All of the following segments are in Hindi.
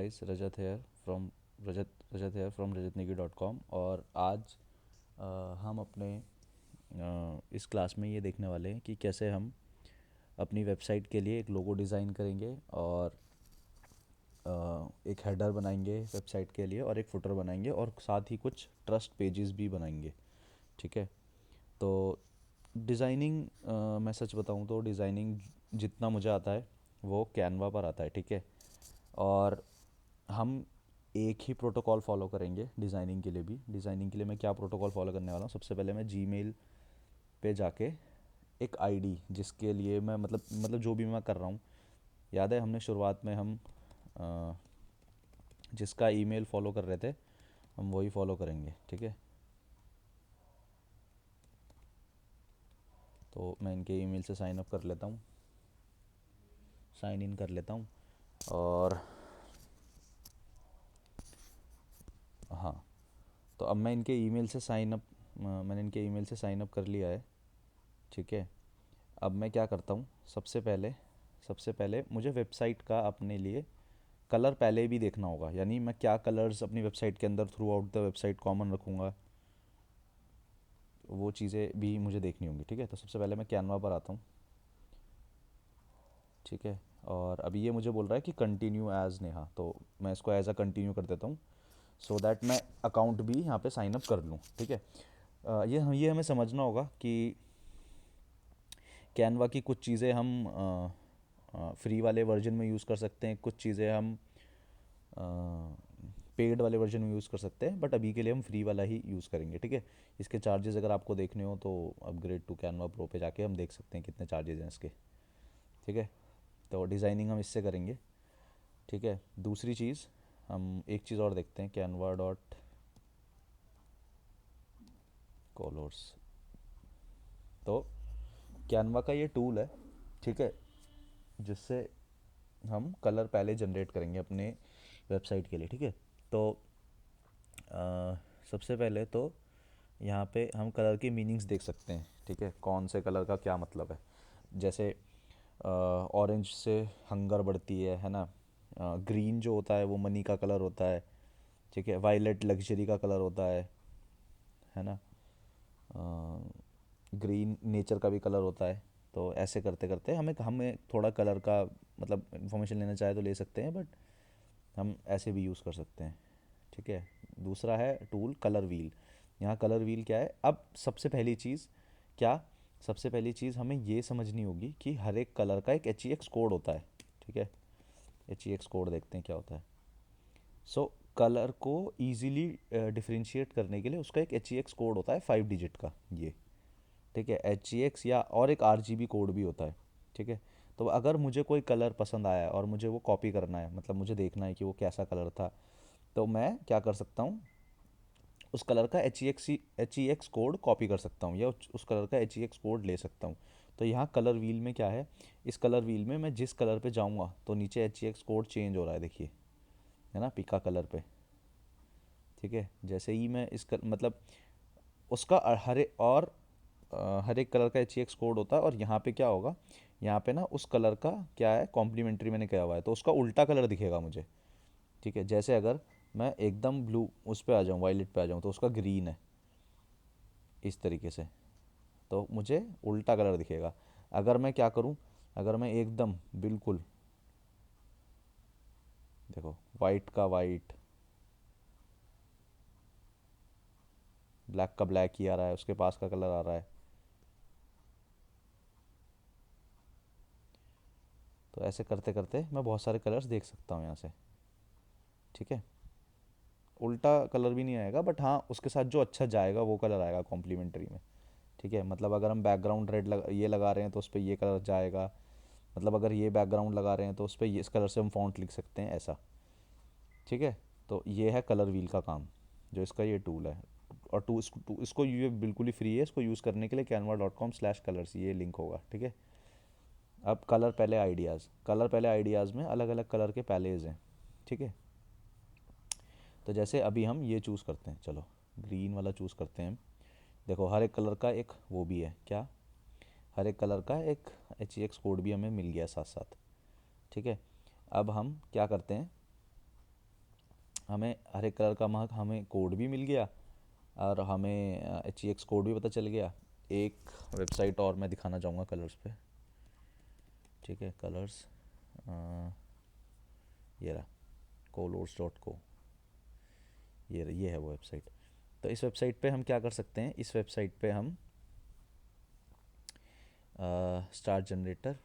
Guys, Rajat hair from rajatnegi.com। और आज हम अपने इस क्लास में ये देखने वाले हैं कि कैसे हम अपनी वेबसाइट के लिए एक लोगो डिज़ाइन करेंगे और एक हेडर बनाएंगे वेबसाइट के लिए और एक फुटर बनाएंगे और साथ ही कुछ ट्रस्ट पेजेस भी बनाएंगे। ठीक है। तो डिज़ाइनिंग, मैं सच बताऊं तो डिज़ाइनिंग जितना मुझे आता है वो कैनवा पर आता है। ठीक है। और हम एक ही प्रोटोकॉल फॉलो करेंगे डिज़ाइनिंग के लिए भी। डिज़ाइनिंग के लिए मैं क्या प्रोटोकॉल फॉलो करने वाला हूँ, सबसे पहले मैं जीमेल पे जाके एक आईडी जिसके लिए मैं मतलब जो भी मैं कर रहा हूँ, याद है हमने शुरुआत में हम अ, जिसका ईमेल फॉलो कर रहे थे हम वही फॉलो करेंगे। ठीक है। तो मैं इनके ईमेल से साइन अप कर लेता हूँ, साइन इन कर लेता हूँ। और हाँ, तो अब मैं इनके ईमेल से साइन अप मैंने इनके ईमेल से साइन अप कर लिया है। ठीक है। अब मैं क्या करता हूँ, सबसे पहले मुझे वेबसाइट का अपने लिए कलर पहले भी देखना होगा, यानी मैं क्या कलर्स अपनी वेबसाइट के अंदर through out the website common रखूँगा, वो चीज़ें भी मुझे देखनी होंगी। ठीक है। तो सबसे पहले मैं कैनवा पर आता हूँ। ठीक है। और अभी ये मुझे बोल रहा है कि कंटिन्यू एज नेहा, तो मैं इसको एज अ कंटिन्यू कर देता हूँ सो दैट मैं अकाउंट भी यहाँ पे साइन अप कर लूँ। ठीक है। ये हमें समझना होगा कि कैनवा की कुछ चीज़ें हम फ्री वाले वर्जन में यूज़ कर सकते हैं, कुछ चीज़ें हम पेड वाले वर्जन में यूज़ कर सकते हैं, बट अभी के लिए हम फ्री वाला ही यूज़ करेंगे। ठीक है। इसके चार्जेस अगर आपको देखने हो तो अपग्रेड टू कैनवा प्रो पे जाके हम देख सकते हैं कितने चार्जेस हैं इसके। ठीक है। तो डिज़ाइनिंग हम इससे करेंगे। ठीक है। दूसरी चीज़, हम एक चीज़ और देखते हैं, कैनवा डॉट कॉलर्स। तो कैनवा का ये टूल है, ठीक है, जिससे हम कलर पहले जनरेट करेंगे अपने वेबसाइट के लिए। ठीक है। तो सबसे पहले तो यहाँ पे हम कलर की मीनिंग्स देख सकते हैं। ठीक है। कौन से कलर का क्या मतलब है। जैसे ऑरेंज से हंगर बढ़ती है ना। ग्रीन जो होता है वो मनी का कलर होता है। ठीक है। वायलेट लग्जरी का कलर होता है ना। ग्रीन नेचर का भी कलर होता है। तो ऐसे करते करते हमें थोड़ा कलर का मतलब इन्फॉर्मेशन लेना चाहे तो ले सकते हैं, बट हम ऐसे भी यूज़ कर सकते हैं। ठीक है। दूसरा है टूल कलर व्हील। यहाँ कलर व्हील क्या है, अब सबसे पहली चीज़ हमें ये समझनी होगी कि हर एक कलर का एक एच ई एक्स कोड होता है। ठीक है। एच ई एक्स कोड देखते हैं क्या होता है। सो कलर को ईजिली डिफ्रेंशिएट करने के लिए उसका एक एच ई एक्स कोड होता है 5 डिजिट का ये। ठीक है। एच ई एक्स या और एक आर जी बी कोड भी होता है। ठीक है। तो अगर मुझे कोई कलर पसंद आया है और मुझे वो कॉपी करना है, मतलब मुझे देखना है कि वो कैसा कलर था, तो मैं क्या कर सकता हूँ, उस कलर का H E x code copy कर सकता हूँ या उस कलर का एच ई एक्स कोड ले सकता हूँ। तो यहाँ कलर व्हील में क्या है, इस कलर व्हील में मैं जिस कलर पे जाऊँगा तो नीचे H E x code change हो रहा है, देखिए, है ना, पिका कलर पे। ठीक है। जैसे ही मैं मतलब उसका हर एक कलर का एच ई एक्स कोड होता है। और यहाँ पे क्या होगा, यहाँ पे ना उस कलर का क्या है, कॉम्प्लीमेंट्री मैंने किया हुआ है तो उसका उल्टा कलर दिखेगा मुझे। ठीक है। जैसे अगर मैं एकदम ब्लू उस पे आ जाऊँ, वायलेट पे आ जाऊँ, तो उसका ग्रीन है इस तरीके से, तो मुझे उल्टा कलर दिखेगा। अगर मैं क्या करूं, अगर मैं एकदम बिल्कुल, देखो, वाइट का वाइट, ब्लैक का ब्लैक ही आ रहा है, उसके पास का कलर आ रहा है। तो ऐसे करते करते मैं बहुत सारे कलर्स देख सकता हूँ यहाँ से। ठीक है। उल्टा कलर भी नहीं आएगा, बट हाँ उसके साथ जो अच्छा जाएगा वो कलर आएगा कॉम्प्लीमेंट्री में। ठीक है। मतलब अगर हम बैकग्राउंड ये लगा रहे हैं तो उस पर ये कलर जाएगा, मतलब अगर ये बैकग्राउंड लगा रहे हैं तो उस पर इस कलर से हम फॉन्ट लिख सकते हैं, ऐसा। ठीक है। तो ये है कलर व्हील का काम, जो इसका ये टूल है। और इसको ये बिल्कुल ही फ्री है, इसको यूज़ करने के लिए canva.com/colors ये लिंक होगा। ठीक है। अब कलर पहले आइडियाज़ में अलग अलग कलर के पैलेज हैं। ठीक है। तो जैसे अभी हम ये चूज़ करते हैं, चलो ग्रीन वाला चूज़ करते हैं हम। देखो हर एक कलर का एक वो भी है क्या, हर एक कलर का एक एच ई एक्स कोड भी हमें मिल गया साथ साथ। ठीक है। अब हम क्या करते हैं, हमें हर एक कलर का हमें कोड भी मिल गया, और हमें एच ई एक्स कोड भी पता चल गया। एक वेबसाइट और मैं दिखाना चाहूँगा कलर्स पे। ठीक है, कलर्स, ये रहा, colors.co, ये है वो वेबसाइट। तो इस वेबसाइट पे हम क्या कर सकते हैं, इस वेबसाइट पे हम स्टार जनरेटर,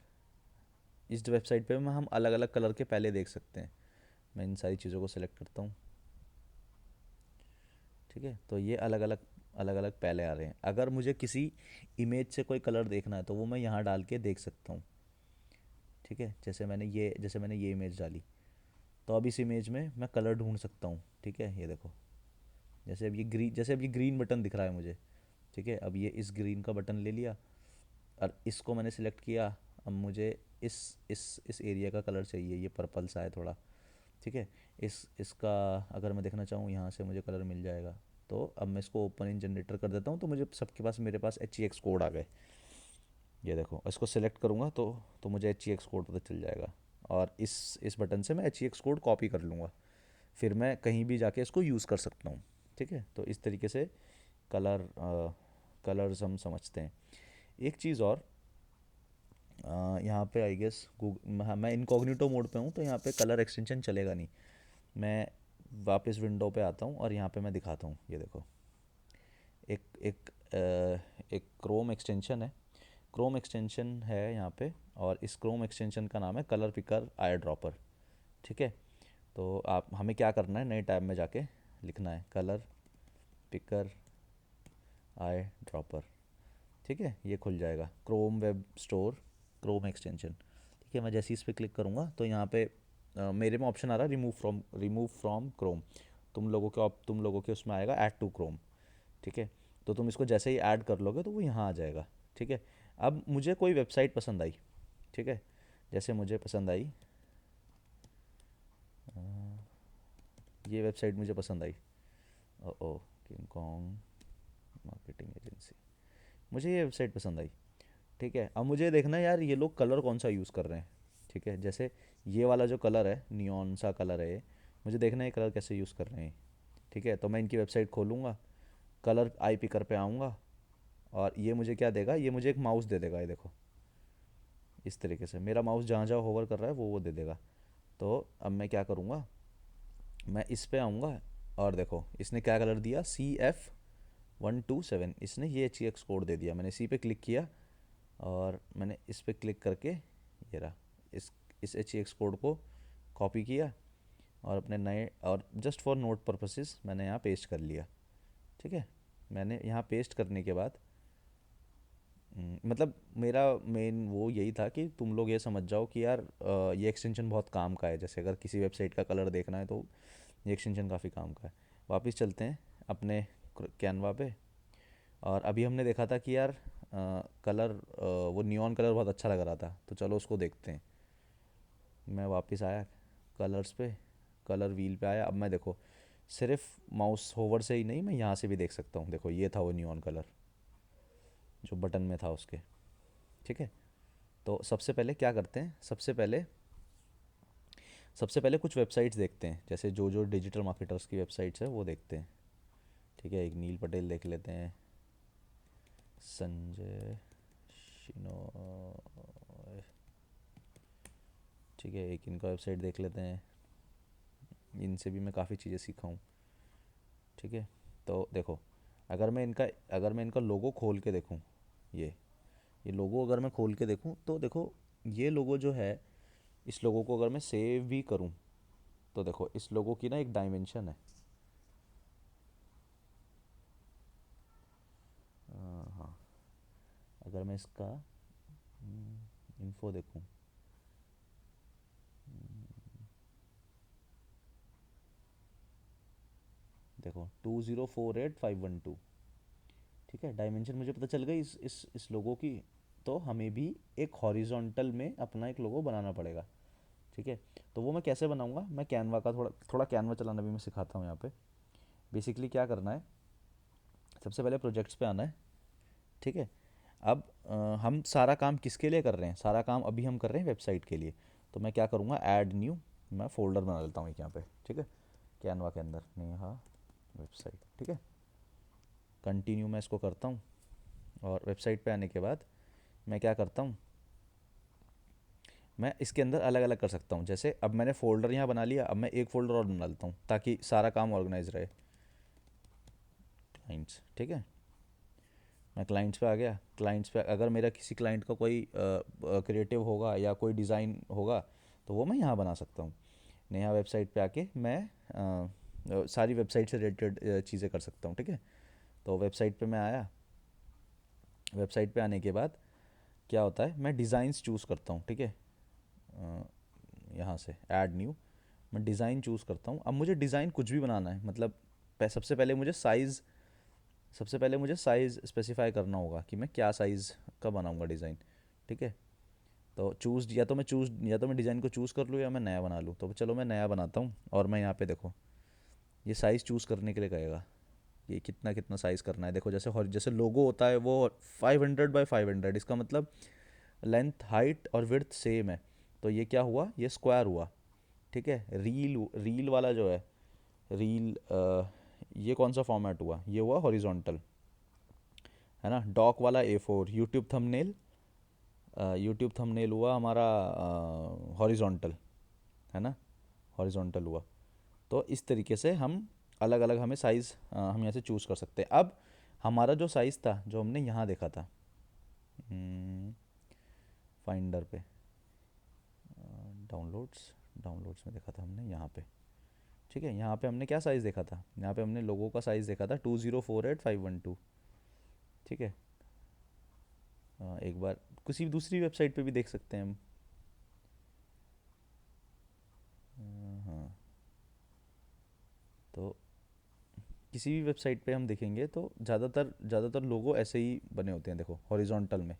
इस वेबसाइट पे हम अलग अलग कलर के पहले देख सकते हैं। मैं इन सारी चीज़ों को सिलेक्ट करता हूँ। ठीक है, तो ये अलग अलग पहले आ रहे हैं। अगर मुझे किसी इमेज से कोई कलर देखना है तो वो मैं यहाँ डाल के देख सकता हूँ। ठीक है, जैसे मैंने ये इमेज डाली, तो अब इस इमेज में मैं कलर ढूंढ सकता हूँ। ठीक है, ये देखो, जैसे अब ये ग्रीन बटन दिख रहा है मुझे। ठीक है, अब ये इस ग्रीन का बटन ले लिया और इसको मैंने सिलेक्ट किया। अब मुझे इस एरिया का कलर चाहिए, ये पर्पल सा है थोड़ा। ठीक है, इसका अगर मैं देखना चाहूँ, यहाँ से मुझे कलर मिल जाएगा। तो अब मैं इसको ओपन इन जनरेटर कर देता हूँ, तो मुझे सबके पास, मेरे पास एच ई एक्स कोड आ गए। ये देखो, इसको सिलेक्ट करूँगा तो मुझे एच ई एक्स कोड पता चल जाएगा, और इस बटन से मैं H E x code copy कर लूँगा। फिर मैं कहीं भी जाके इसको यूज़ कर सकता हूँ। ठीक है, तो इस तरीके से कलर कलर्स हम समझते हैं। एक चीज़ और, यहाँ पे आई गेस हाँ, मैं इनकॉग्निटो मोड पे हूँ, तो यहाँ पे कलर एक्सटेंशन चलेगा नहीं। मैं वापस विंडो पे आता हूँ और यहाँ पे मैं दिखाता हूँ। ये देखो, एक एक एक क्रोम एक्सटेंशन है, क्रोम एक्सटेंशन है यहाँ पे, और इस क्रोम एक्सटेंशन का नाम है कलर पिकर आई ड्रॉपर। ठीक है, तो आप, हमें क्या करना है, नए टैब में जाके लिखना है कलर पिकर आई ड्रॉपर। ठीक है, ये खुल जाएगा, Chrome web store Chrome extension. ठीक है, मैं जैसे ही इस पर क्लिक करूँगा तो यहाँ पे मेरे में ऑप्शन आ रहा है रिमूव फ्रॉम क्रोम। तुम लोगों के उसमें आएगा ऐड टू क्रोम। ठीक है, तो तुम इसको जैसे ही ऐड कर लोगे तो वो यहाँ आ जाएगा। ठीक है, अब मुझे कोई वेबसाइट पसंद आई। ठीक है, जैसे मुझे पसंद आई, अ, ये वेबसाइट मुझे पसंद आई। Oh King Kong marketing agency, मुझे ये वेबसाइट पसंद आई। ठीक है, अब मुझे देखना है यार, ये लोग कलर कौन सा यूज़ कर रहे हैं। ठीक है, जैसे ये वाला जो कलर है, नियॉन सा कलर है ये, मुझे देखना है ये कलर कैसे यूज़ कर रहे हैं। ठीक है, तो मैं इनकी वेबसाइट खोलूँगा, कलर आई पिकर पे आऊँगा, और ये मुझे क्या देगा, ये मुझे एक माउस दे देगा। ये देखो, इस तरीके से मेरा माउस जहाँ जहाँ होवर कर रहा है वो दे देगा। तो अब मैं क्या करूँगा, मैं इस पे आऊँगा, और देखो इसने क्या कलर दिया, CF127, इसने ये एच एक्स कोड दे दिया। मैंने इसी पे क्लिक किया, और मैंने इस पे क्लिक करके, ये रहा, इस एच एक्स कोड को कॉपी किया, और अपने नए, और जस्ट फॉर नोट पर्पसेस मैंने यहाँ पेस्ट कर लिया। ठीक है, मैंने यहाँ पेस्ट करने के बाद, मतलब मेरा मेन वो यही था कि तुम लोग ये समझ जाओ कि यार ये एक्सटेंशन बहुत काम का है। जैसे अगर किसी वेबसाइट का कलर देखना है तो ये एक्सटेंशन काफ़ी काम का है। वापस चलते हैं अपने कैनवा पे, और अभी हमने देखा था कि यार कलर, वो नियॉन कलर बहुत अच्छा लग रहा था, तो चलो उसको देखते हैं। मैं वापस आया कलर्स पे, कलर व्हील पे आया। अब मैं देखो, सिर्फ माउस होवर से ही नहीं, मैं यहाँ से भी देख सकता हूँ। देखो, ये था वो नियॉन कलर जो बटन में था उसके। ठीक है, तो सबसे पहले क्या करते हैं, सबसे पहले कुछ वेबसाइट्स देखते हैं, जैसे जो डिजिटल मार्केटर्स की वेबसाइट्स है वो देखते हैं। ठीक है, एक नील पटेल देख लेते हैं, संजय शिनोय। ठीक है, एक इनका वेबसाइट देख लेते हैं, इनसे भी मैं काफ़ी चीज़ें सीखा हूँ। ठीक है, तो देखो, अगर मैं इनका लोगो खोल के देखूँ, ये लोगो अगर मैं खोल के देखूँ तो देखो, ये लोगो जो है, इस लोगो को अगर मैं सेव भी करूँ तो देखो, इस लोगो की ना एक डायमेंशन है। हाँ, अगर मैं इसका इन्फो देखूँ, देखो 2048512। ठीक है, डायमेंशन मुझे पता चल गई इस लोगो की। तो हमें भी एक हॉरिजॉन्टल में अपना एक लोगो बनाना पड़ेगा। ठीक है, तो वो मैं कैसे बनाऊंगा, मैं कैनवा का थोड़ा थोड़ा कैनवा चलाना भी मैं सिखाता हूँ यहाँ पे। बेसिकली क्या करना है, सबसे पहले प्रोजेक्ट्स पे आना है। ठीक है, अब हम सारा काम किसके लिए कर रहे हैं, सारा काम अभी हम कर रहे हैं वेबसाइट के लिए। तो मैं क्या करूँगा, ऐड न्यू, मैं फ़ोल्डर बना लेता हूँ एक यहाँ पे। ठीक है, कैनवा के अंदर नेहा वेबसाइट, ठीक है। कंटिन्यू मैं इसको करता हूँ और वेबसाइट पे आने के बाद मैं क्या करता हूँ, मैं इसके अंदर अलग अलग कर सकता हूँ। जैसे अब मैंने फ़ोल्डर यहाँ बना लिया, अब मैं एक फ़ोल्डर और बना लेता हूँ ताकि सारा काम ऑर्गेनाइज रहे। क्लाइंट्स, ठीक है। मैं क्लाइंट्स पे आ गया। क्लाइंट्स पे अगर मेरा किसी क्लाइंट का कोई क्रिएटिव होगा या कोई डिज़ाइन होगा तो वो मैं यहाँ बना सकता हूँ। नया वेबसाइट पे आके मैं सारी वेबसाइट से रिलेटेड चीज़ें कर सकता हूँ, ठीक है। तो वेबसाइट पे मैं आया। वेबसाइट पे आने के बाद क्या होता है, मैं डिज़ाइंस चूज़ करता हूँ, ठीक है। यहाँ से ऐड न्यू, मैं डिज़ाइन चूज़ करता हूँ। अब मुझे डिज़ाइन कुछ भी बनाना है, मतलब सबसे पहले मुझे साइज़ स्पेसिफाई करना होगा कि मैं क्या साइज़ का बनाऊंगा डिज़ाइन, ठीक है। तो या तो मैं डिज़ाइन को चूज़ कर लूँ या मैं नया बना लूँ। तो चलो मैं नया बनाता हूँ और मैं यहाँ पे देखो ये साइज़ चूज़ करने के लिए कहेगा ये कितना कितना साइज़ करना है। देखो जैसे लोगो होता है वो 500 बाय 500, इसका मतलब लेंथ हाइट और विड्थ सेम है। तो ये क्या हुआ, ये स्क्वायर हुआ, ठीक है। रील रील वाला जो है, रील ये कौन सा फॉर्मेट हुआ, ये हुआ हॉरिजॉन्टल, है ना। डॉक वाला A4, यूट्यूब थंबनेल हुआ हमारा हॉरिजॉन्टल, है ना, हॉरिजॉन्टल हुआ। तो इस तरीके से हम अलग अलग हमें साइज़ हम यहाँ से चूज़ कर सकते हैं। अब हमारा जो साइज़ था जो हमने यहाँ देखा था फाइंडर पे, डाउनलोड्स डाउनलोड्स में देखा था हमने यहाँ पे, ठीक है। यहाँ पे हमने क्या साइज़ देखा था, यहाँ पे हमने लोगों का साइज़ देखा था 2048512, ठीक है। एक बार किसी दूसरी वेबसाइट पे भी देख सकते हैं हम। हाँ, तो किसी भी वेबसाइट पे हम देखेंगे तो ज़्यादातर लोगो ऐसे ही बने होते हैं। देखो हॉरिजॉन्टल में,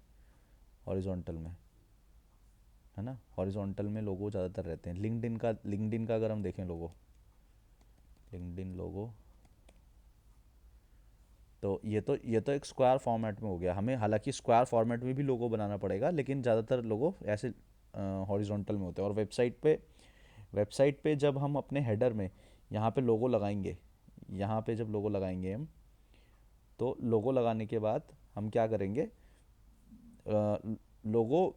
है ना, हॉरिजॉन्टल में लोगो ज़्यादातर रहते हैं। लिंक्डइन का अगर हम देखें लिंक्डइन लोगो, तो ये तो एक स्क्वायर फॉर्मेट में हो गया। हमें हालांकि स्क्वायर फॉर्मेट में भी लोगो बनाना पड़ेगा, लेकिन ज़्यादातर लोगो ऐसे हॉरिजॉन्टल में होते हैं। और वेबसाइट पे जब हम अपने हेडर में यहाँ पे लोगो लगाएंगे, यहाँ पे जब लोगो लगाएंगे हम, तो लोगो लगाने के बाद हम क्या करेंगे, लोगो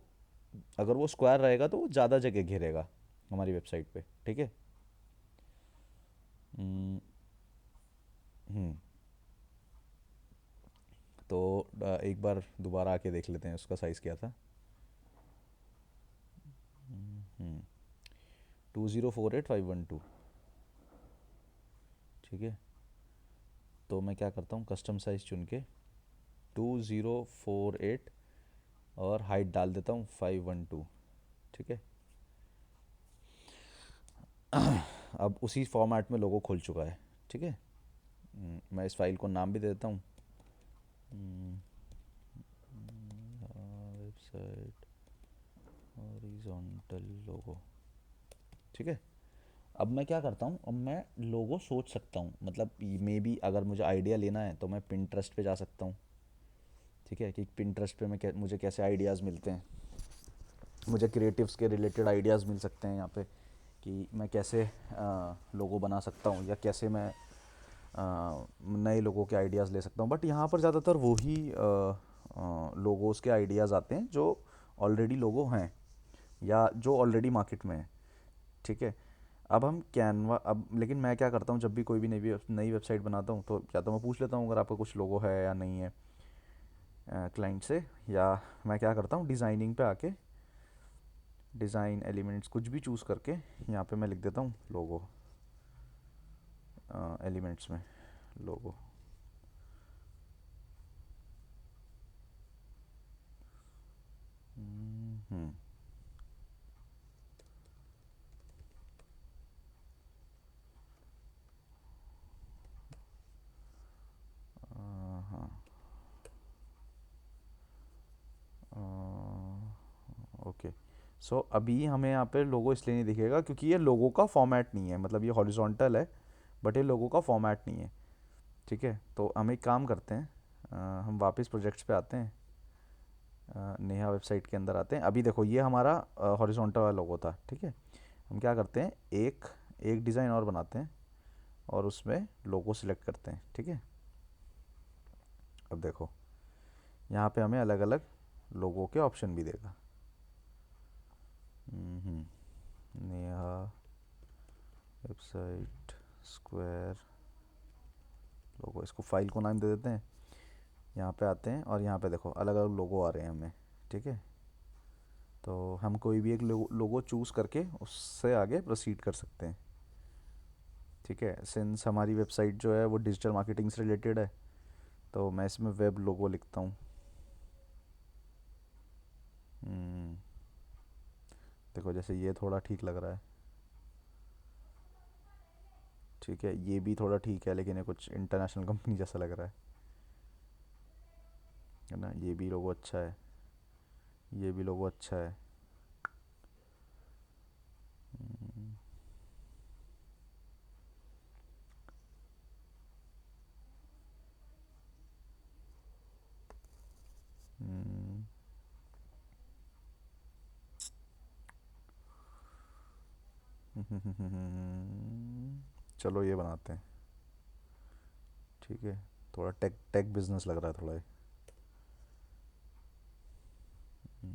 अगर वो स्क्वायर रहेगा तो वो ज़्यादा जगह घेरेगा हमारी वेबसाइट पे, ठीक है। हम्म, हम्म, तो एक बार दोबारा आके देख लेते हैं उसका साइज़ क्या था। 2048512, ठीक है। तो मैं क्या करता हूँ, कस्टम साइज़ चुन के 2048 और हाइट डाल देता हूँ 512, ठीक है। अब उसी फॉर्मेट में लोगो खुल चुका है, ठीक है। मैं इस फाइल को नाम भी दे देता हूँ, वेबसाइट हॉरिजॉन्टल लोगो, ठीक है। अब मैं क्या करता हूँ, अब मैं लोगो सोच सकता हूँ, मतलब मे बी अगर मुझे आइडिया लेना है तो मैं पिंटरेस्ट पे जा सकता हूँ, ठीक है। कि पिंटरेस्ट पे मुझे कैसे आइडियाज़ मिलते हैं, मुझे क्रिएटिव्स के रिलेटेड आइडियाज़ मिल सकते हैं यहाँ पे कि मैं कैसे लोगो बना सकता हूँ या कैसे मैं नए लोगों के आइडियाज़ ले सकता हूँ। बट यहाँ पर ज़्यादातर वही लोगोस के आइडियाज़ आते हैं जो ऑलरेडी लोगो हैं या जो ऑलरेडी मार्केट में है, ठीक है। अब हम कैनवा अब लेकिन मैं क्या करता हूँ, जब भी कोई भी नई वेबसाइट बनाता हूँ तो या तो मैं पूछ लेता हूँ अगर आपका कुछ लोगो है या नहीं है क्लाइंट से, या मैं क्या करता हूँ डिज़ाइनिंग पे आके डिज़ाइन एलिमेंट्स कुछ भी चूज़ करके यहाँ पे मैं लिख देता हूँ लोगो, एलिमेंट्स में लोगो। हम्म, हाँ, ओके। सो अभी हमें यहाँ पे लोगो इसलिए नहीं दिखेगा क्योंकि ये लोगो का फॉर्मेट नहीं है, मतलब ये हॉरिजॉन्टल है बट ये लोगो का फॉर्मेट नहीं है, ठीक है। तो हम एक काम करते हैं, हम वापस प्रोजेक्ट्स पे आते हैं, नेहा वेबसाइट के अंदर आते हैं। अभी देखो ये हमारा हॉरिजॉन्टल वाला लोगो था, ठीक है। हम क्या करते हैं, एक एक डिज़ाइन और बनाते हैं, और उसमें लोगो सिलेक्ट करते हैं। ठीक है, अब देखो यहाँ पे हमें अलग अलग लोगों के ऑप्शन भी देगा। नेहा, वेबसाइट, स्क्वायर, लोगो, इसको फाइल को नाम दे देते हैं। यहाँ पे आते हैं और यहाँ पे देखो अलग अलग लोगो आ रहे हैं हमें। ठीक है, तो हम कोई भी एक लोगो चूज़ करके उससे आगे प्रोसीड कर सकते हैं। ठीक है, सिंस हमारी वेबसाइट जो है वो डिजिटल मार्केटिंग से रिलेटेड है, तो मैं इसमें वेब लोगो लिखता हूँ। हम्म, देखो जैसे ये थोड़ा ठीक लग रहा है। ठीक है, ये भी थोड़ा ठीक है, लेकिन ये कुछ इंटरनेशनल कंपनी जैसा लग रहा है ना। ये भी लोगो अच्छा है, ये भी लोगो अच्छा है। हम्म, हम्म, चलो ये बनाते हैं। ठीक है, थोड़ा टेक टेक बिजनेस लग रहा है थोड़ा ये। हम्म,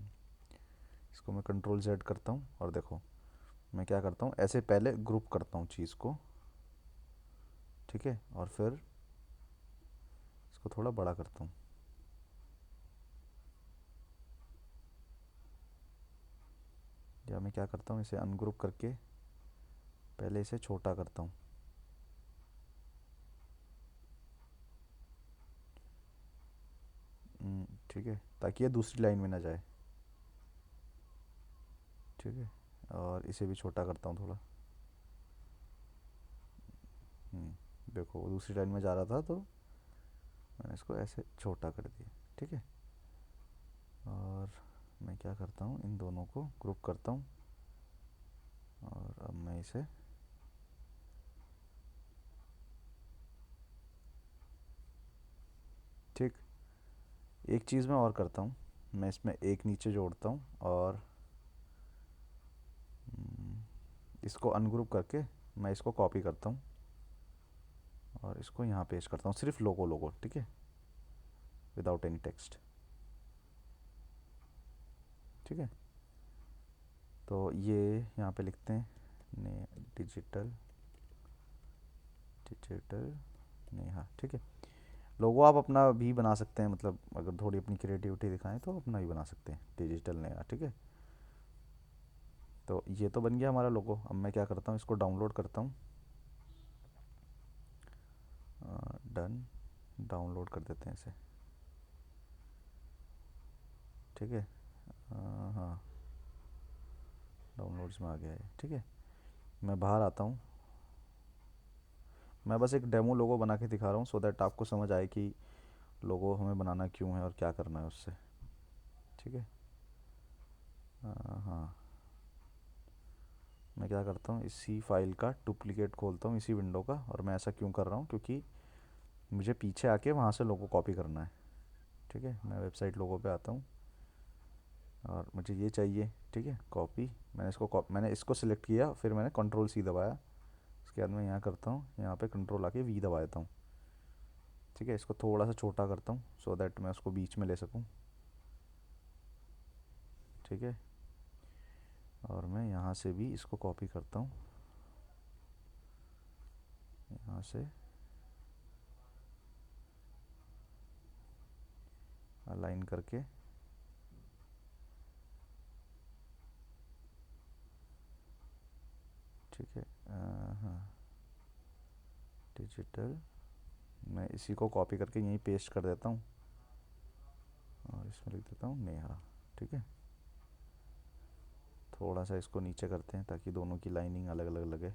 इसको मैं कंट्रोल जेड करता हूँ और देखो मैं क्या करता हूँ, ऐसे पहले ग्रुप करता हूँ चीज़ को। ठीक है, और फिर इसको थोड़ा बड़ा करता हूँ। या मैं क्या करता हूँ, इसे अनग्रुप करके पहले इसे छोटा करता हूँ। ठीक है, ताकि ये दूसरी लाइन में ना जाए। ठीक है, और इसे भी छोटा करता हूँ थोड़ा। देखो वो दूसरी लाइन में जा रहा था तो मैंने इसको ऐसे छोटा कर दिया। ठीक है, और मैं क्या करता हूँ, इन दोनों को ग्रुप करता हूँ और अब मैं इसे ठीक, एक चीज़ मैं और करता हूँ, मैं इसमें एक नीचे जोड़ता हूँ और इसको अनग्रुप करके मैं इसको कॉपी करता हूँ और इसको यहाँ पेस्ट करता हूँ, सिर्फ लोगो लोगो। ठीक है, विदाउट एनी टेक्स्ट। ठीक है, तो ये यहाँ पे लिखते हैं ने डिजिटल डिजिटल नेहा। ठीक है, लोगो आप अपना भी बना सकते हैं, मतलब अगर थोड़ी अपनी क्रिएटिविटी दिखाएं तो अपना भी बना सकते हैं, डिजिटल नेहा। ठीक है, तो ये तो बन गया हमारा लोगो। अब मैं क्या करता हूँ, इसको डाउनलोड करता हूँ। डन, डाउनलोड कर देते हैं इसे। ठीक है, हाँ, डाउनलोड्स में आ गया है। ठीक है, मैं बाहर आता हूँ। मैं बस एक डेमो लोगो बना के दिखा रहा हूँ, सो दैट आपको समझ आए कि लोगो हमें बनाना क्यों है और क्या करना है उससे। ठीक है, हाँ, मैं क्या करता हूँ, इसी फाइल का डुप्लीकेट खोलता हूँ इसी विंडो का। और मैं ऐसा क्यों कर रहा हूँ, क्योंकि मुझे पीछे आके वहाँ से लोगो कॉपी करना है। ठीक है, मैं वेबसाइट लोगो पे आता हूँ और मुझे ये चाहिए। ठीक है, कॉपी, मैंने इसको सिलेक्ट किया, फिर मैंने कंट्रोल सी दबाया। उसके बाद मैं यहाँ करता हूँ, यहाँ पे कंट्रोल आके वी दबा देता हूँ। ठीक है, इसको थोड़ा सा छोटा करता हूँ सो दैट मैं उसको बीच में ले सकूँ। ठीक है, और मैं यहाँ से भी इसको कॉपी करता हूँ, यहाँ से अलाइन करके। ठीक है, हाँ, डिजिटल, मैं इसी को कॉपी करके यहीं पेस्ट कर देता हूँ और इसमें लिख देता हूँ नेहा। ठीक है, थोड़ा सा इसको नीचे करते हैं ताकि दोनों की लाइनिंग अलग अलग लगे।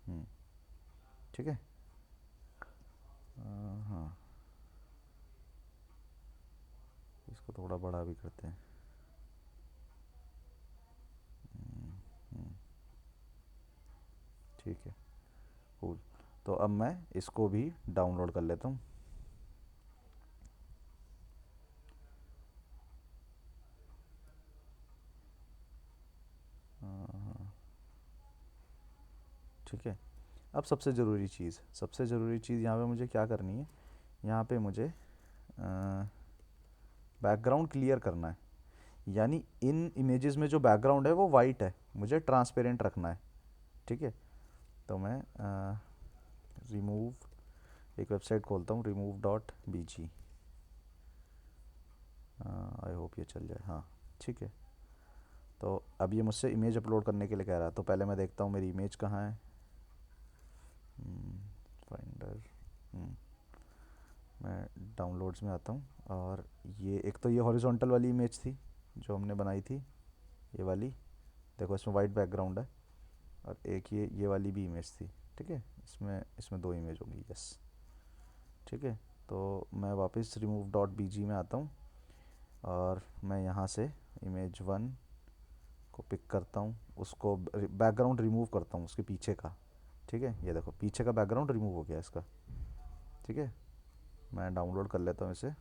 हम्म, ठीक है, हाँ, इसको थोड़ा बड़ा भी करते हैं। हम्म, ठीक है, कूल। तो अब मैं इसको भी डाउनलोड कर लेता हूँ। ठीक है। अब सबसे ज़रूरी चीज़ यहाँ पे मुझे क्या करनी है, यहाँ पे मुझे बैकग्राउंड क्लियर करना है। यानी इन इमेजेस में जो बैकग्राउंड है वो वाइट है, मुझे ट्रांसपेरेंट रखना है। ठीक है। तो मैं रिमूव, एक वेबसाइट खोलता हूँ, remove.bg। आई होप ये चल जाए। हाँ ठीक है। तो अब ये मुझसे इमेज अपलोड करने के लिए कह रहा है, तो पहले मैं देखता हूँ मेरी इमेज कहाँ है। फाइंडर, मैं डाउनलोड्स में आता हूँ, और ये एक तो ये हॉरिजॉन्टल वाली इमेज थी जो हमने बनाई थी, ये वाली देखो, इसमें वाइट बैकग्राउंड है। और एक ये वाली भी इमेज थी। ठीक है, इसमें इसमें दो इमेज होंगी, यस। ठीक है। तो मैं वापस remove.bg में आता हूँ, और मैं यहाँ से image 1 को पिक करता हूँ, उसको बैकग्राउंड रिमूव करता हूँ उसके पीछे का। ठीक है, ये देखो पीछे का बैकग्राउंड रिमूव हो गया इसका। ठीक है, मैं डाउनलोड कर लेता हूँ इसे।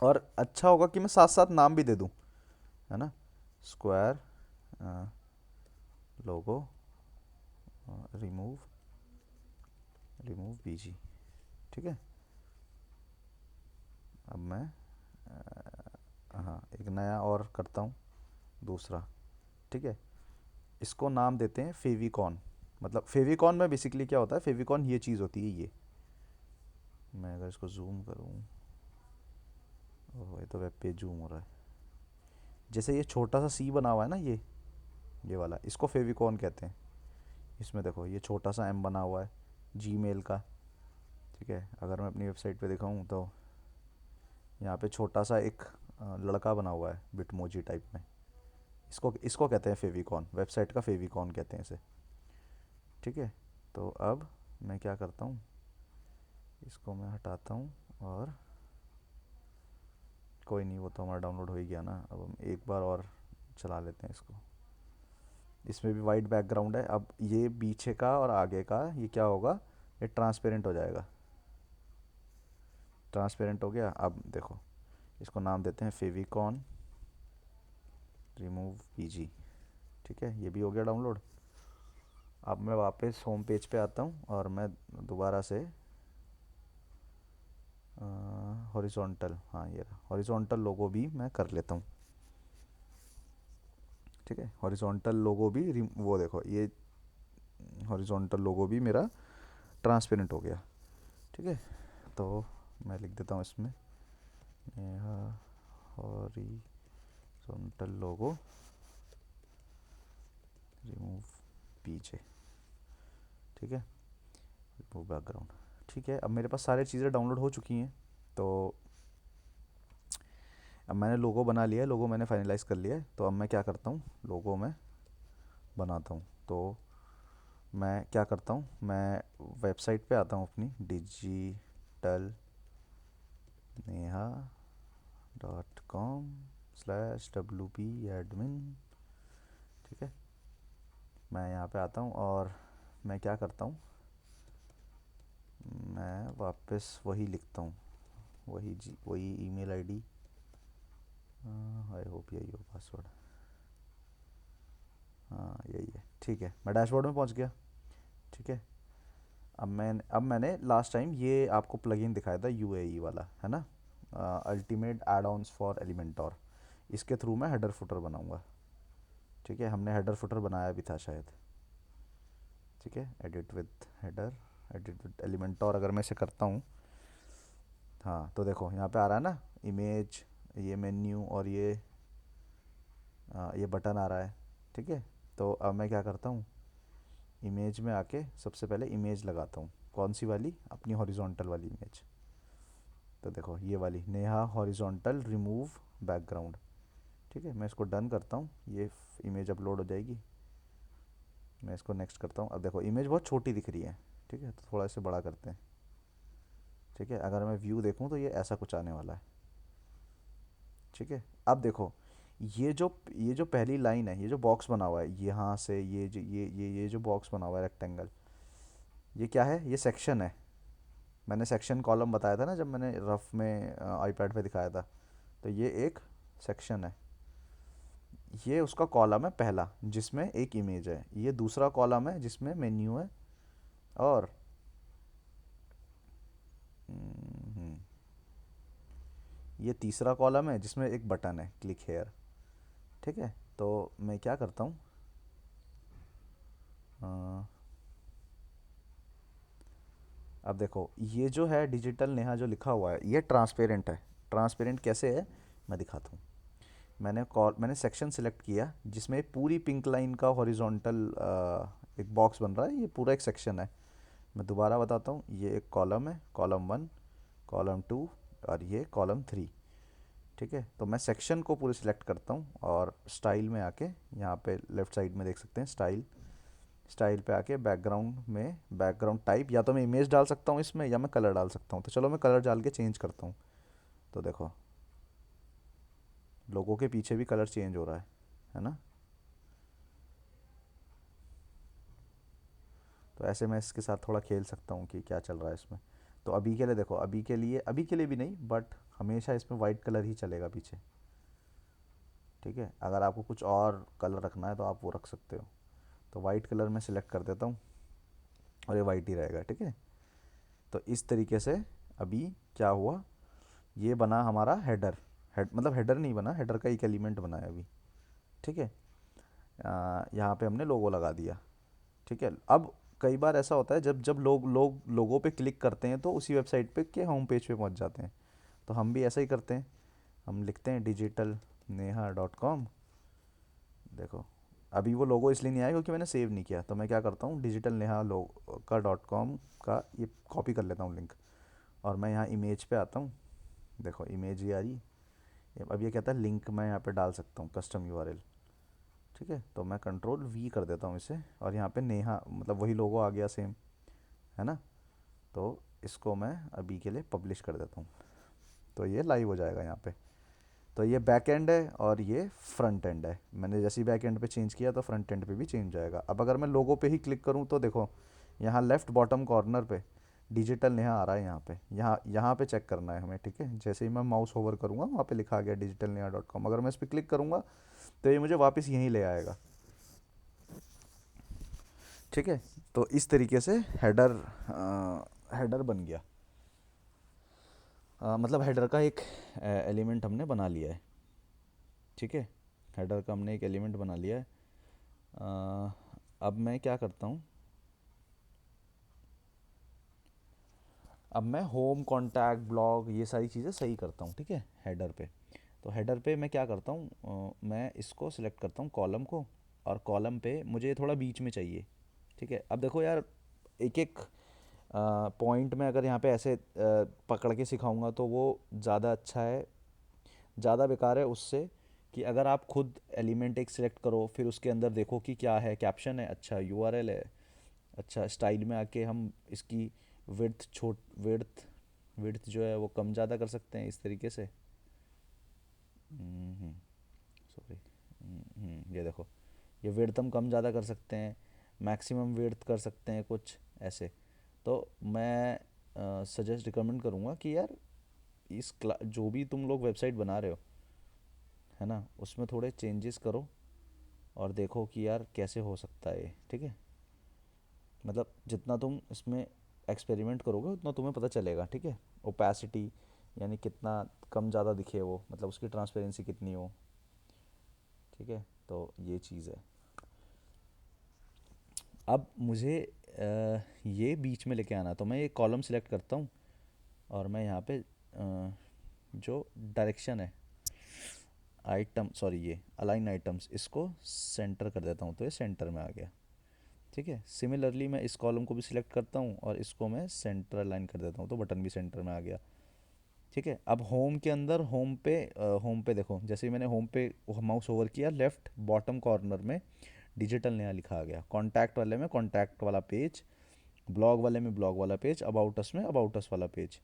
और अच्छा होगा कि मैं साथ साथ नाम भी दे दूँ, है ना। स्क्वायर लोगो रिमूव बीजी। ठीक है। अब मैं हाँ एक नया और करता हूँ, दूसरा। ठीक है, इसको नाम देते हैं फेविकॉन। मतलब फेविकॉन में बेसिकली क्या होता है, फेविकॉन ये चीज़ होती है, ये मैं अगर इसको जूम करूँ, ओह ये तो वेब पेज जूम हो रहा है। जैसे ये छोटा सा सी बना हुआ है ना, ये वाला, इसको फेविकॉन कहते हैं। इसमें देखो ये छोटा सा एम बना हुआ है जीमेल का। ठीक है, अगर मैं अपनी वेबसाइट पे दिखाऊं तो यहाँ पे छोटा सा एक लड़का बना हुआ है बिटमोजी टाइप में। इसको इसको कहते हैं फेविकॉन, वेबसाइट का फेविकॉन कहते हैं इसे। ठीक है। तो अब मैं क्या करता हूँ, इसको मैं हटाता हूँ, और कोई नहीं, वो तो हमारा डाउनलोड हो ही गया ना। अब हम एक बार और चला लेते हैं इसको। इसमें भी वाइट बैकग्राउंड है। अब ये पीछे का और आगे का ये क्या होगा, ये ट्रांसपेरेंट हो जाएगा। ट्रांसपेरेंट हो गया। अब देखो इसको नाम देते हैं फेविकॉन रिमूव पीजी। ठीक है, ये भी हो गया डाउनलोड। अब मैं वापस होम पेज पे आता हूँ, और मैं दोबारा से हॉरिजॉन्टल, हाँ ये हॉरिजॉन्टल लोगो भी मैं कर लेता हूँ। ठीक है, हॉरिजॉन्टल लोगो भी वो देखो, ये हॉरिजॉन्टल लोगो भी मेरा ट्रांसपेरेंट हो गया। ठीक है, तो मैं लिख देता हूँ इसमें हॉरिजॉन्टल लोगो रिमूव पीछे। ठीक है, रिमूव बैकग्राउंड। ठीक है, अब मेरे पास सारी चीज़ें डाउनलोड हो चुकी हैं। तो अब मैंने लोगो बना लिया है, लोगो मैंने फाइनलाइज कर लिया है। तो अब मैं क्या करता हूँ, लोगो मैं बनाता हूँ। तो मैं क्या करता हूँ, मैं वेबसाइट पे आता हूँ अपनी, digital neha.com/wp-admin। ठीक है, मैं यहाँ पे आता हूँ, और मैं क्या करता हूँ, मैं वापस वही लिखता हूँ, वही ईमेल आईडी। आई होप यही हो पासवर्ड। हाँ यही है। ठीक है, मैं डैशबोर्ड में पहुँच गया। ठीक है, अब मैंने लास्ट टाइम ये आपको प्लगइन दिखाया था यूएई वाला, है ना, अल्टीमेट एड ऑन्स फॉर एलिमेंटोर। इसके थ्रू मैं हेडर फुटर बनाऊंगा। ठीक है, हमने हेडर फुटर बनाया भी था शायद। ठीक है, edit with header, edit with Elementor अगर मैं इसे करता हूँ, हाँ तो देखो यहाँ पे आ रहा है ना इमेज, ये मेन्यू, और ये बटन आ रहा है। ठीक है, तो अब मैं क्या करता हूँ, इमेज में आके सबसे पहले इमेज लगाता हूँ। कौन सी वाली, अपनी हॉरिजॉन्टल वाली इमेज। तो देखो ये वाली नेहा हॉरिजॉन्टल रिमूव बैकग्राउंड। ठीक है, मैं इसको डन करता हूँ, ये इमेज अपलोड हो जाएगी। मैं इसको नेक्स्ट करता हूँ। अब देखो इमेज बहुत छोटी दिख रही है। ठीक है, तो थोड़ा इसे बड़ा करते हैं। ठीक है, अगर मैं व्यू देखूँ तो ये ऐसा कुछ आने वाला है। ठीक है, अब देखो ये जो पहली लाइन है, ये जो बॉक्स बना हुआ है यहाँ से, ये जो बॉक्स बना हुआ है रेक्टेंगल, ये क्या है, ये सेक्शन है। मैंने सेक्शन कॉलम बताया था ना जब मैंने रफ में आईपैड पे दिखाया था। तो ये एक सेक्शन है। ये उसका कॉलम है पहला जिसमें एक इमेज है, ये दूसरा कॉलम है जिसमें मेन्यू है, और हम्म, ये तीसरा कॉलम है जिसमें एक बटन है क्लिक हेयर। ठीक है, तो मैं क्या करता हूँ, अ, अब देखो ये जो है डिजिटल नेहा जो लिखा हुआ है ये ट्रांसपेरेंट है। ट्रांसपेरेंट कैसे है, मैं दिखाता हूँ। मैंने सेक्शन सेलेक्ट किया जिसमें पूरी पिंक लाइन का हॉरिजॉन्टल एक बॉक्स बन रहा है, ये पूरा एक सेक्शन है। मैं दोबारा बताता हूँ, ये एक कॉलम है, कॉलम 1, कॉलम 2, और ये कॉलम 3। ठीक है, तो मैं सेक्शन को पूरे सिलेक्ट करता हूँ और स्टाइल में आके यहाँ पे लेफ़्ट साइड में देख सकते हैं स्टाइल। स्टाइल पे आके बैकग्राउंड में बैकग्राउंड टाइप या तो मैं इमेज डाल सकता हूँ इसमें या मैं कलर डाल सकता हूँ। तो चलो मैं कलर डाल के चेंज करता हूँ। तो देखो लोगों के पीछे भी कलर चेंज हो रहा है ना। तो ऐसे मैं इसके साथ थोड़ा खेल सकता हूँ कि क्या चल रहा है इसमें। तो अभी के लिए देखो, अभी के लिए भी नहीं बट हमेशा इसमें वाइट कलर ही चलेगा पीछे। ठीक है, अगर आपको कुछ और कलर रखना है तो आप वो रख सकते हो। तो वाइट कलर में सिलेक्ट कर देता हूँ और ये वाइट ही रहेगा। ठीक है, तो इस तरीके से अभी क्या हुआ, ये बना हमारा हेडर। मतलब हेडर नहीं बना, हेडर का एक एलिमेंट बना है अभी। ठीक है, यहाँ पे हमने लोगो लगा दिया। ठीक है, अब कई बार ऐसा होता है जब जब लोग लोग लोगों पे क्लिक करते हैं तो उसी वेबसाइट पे के होम पेज पे पहुँच जाते हैं। तो हम भी ऐसा ही करते हैं, हम लिखते हैं digitalneha.com। देखो अभी वो लोगो इसलिए नहीं आया क्योंकि मैंने सेव नहीं किया। तो मैं क्या करता हूँ, डिजिटल नेहा लोग का .com का ये कॉपी कर लेता हूँ लिंक, और मैं यहाँ इमेज पे आता हूँ। देखो इमेज ही आ रही। अब ये कहता है लिंक मैं यहाँ पे डाल सकता हूँ कस्टम यूआरएल। ठीक है, तो मैं कंट्रोल V कर देता हूँ इसे, और यहाँ पे नेहा मतलब वही लोगो आ गया सेम, है ना। तो इसको मैं अभी के लिए पब्लिश कर देता हूँ, तो ये लाइव हो जाएगा यहाँ पे। तो ये बैक एंड है और ये फ्रंट एंड है। मैंने जैसे ही बैक एंड पे चेंज किया तो फ्रंट एंड पे भी चेंज जाएगा। अब अगर मैं लोगो पे ही क्लिक करूँ तो देखो यहाँ लेफ़्ट बॉटम कॉर्नर पे डिजिटल नेहा आ रहा है। यहाँ पे यहाँ यहाँ पे चेक करना है हमें। ठीक है, जैसे ही मैं माउस होवर करूँगा वहाँ पे लिखा आ गया digitalneha.com। अगर मैं इस पर क्लिक करूँगा तो ये मुझे वापस यहीं ले आएगा। ठीक है, तो इस तरीके से हेडर हेडर बन गया। मतलब हेडर का एक एलिमेंट हमने बना लिया है। ठीक है, हेडर का हमने एक एलिमेंट बना लिया है। अब मैं क्या करता हूँ, अब मैं होम कॉन्टैक्ट ब्लॉग ये सारी चीज़ें सही करता हूँ। ठीक है, हेडर पे। तो हेडर पे मैं क्या करता हूँ, मैं इसको सिलेक्ट करता हूँ कॉलम को, और कॉलम पे मुझे ये थोड़ा बीच में चाहिए। ठीक है, अब देखो यार एक एक पॉइंट में अगर यहाँ पे ऐसे पकड़ के सिखाऊंगा तो वो ज़्यादा अच्छा है, ज़्यादा बेकार है उससे कि अगर आप खुद एलिमेंट एक सिलेक्ट करो फिर उसके अंदर देखो कि क्या है, कैप्शन है, अच्छा यूआरएल है, अच्छा स्टाइल में आके हम इसकी विड्थ विड्थ जो है वो कम ज़्यादा कर सकते हैं इस तरीके से। सॉरी, ये देखो ये विड्थ हम कम ज़्यादा कर सकते हैं, मैक्सिमम विड्थ कर सकते हैं कुछ ऐसे। तो मैं सजेस्ट रिकमेंड करूँगा कि यार जो भी तुम लोग वेबसाइट बना रहे हो है ना, उसमें थोड़े चेंजेस करो और देखो कि यार कैसे हो सकता है ये। ठीक है, मतलब जितना तुम इसमें एक्सपेरिमेंट करोगे उतना तुम्हें पता चलेगा। ठीक है, ओपेसिटी यानी कितना कम ज़्यादा दिखे वो, मतलब उसकी ट्रांसपेरेंसी कितनी हो। ठीक है, तो ये चीज़ है। अब मुझे ये बीच में लेके आना, तो मैं ये कॉलम सेलेक्ट करता हूँ और मैं यहाँ पे जो डायरेक्शन है आइटम, सॉरी ये अलाइन आइटम्स, इसको सेंटर कर देता हूँ तो ये सेंटर में आ गया। ठीक है, सिमिलरली मैं इस कॉलम को भी सिलेक्ट करता हूँ और इसको मैं सेंटर अलाइन कर देता हूँ तो बटन भी सेंटर में आ गया। ठीक है, अब होम के अंदर होम पे देखो जैसे ही मैंने होम पे माउस ओवर किया लेफ्ट बॉटम कॉर्नर में डिजिटल नया लिखा आ गया। कॉन्टैक्ट वाले में कॉन्टैक्ट वाला पेज, ब्लॉग वाले में ब्लॉग वाला पेज, अबाउट अस में अबाउट अस वाला पेज।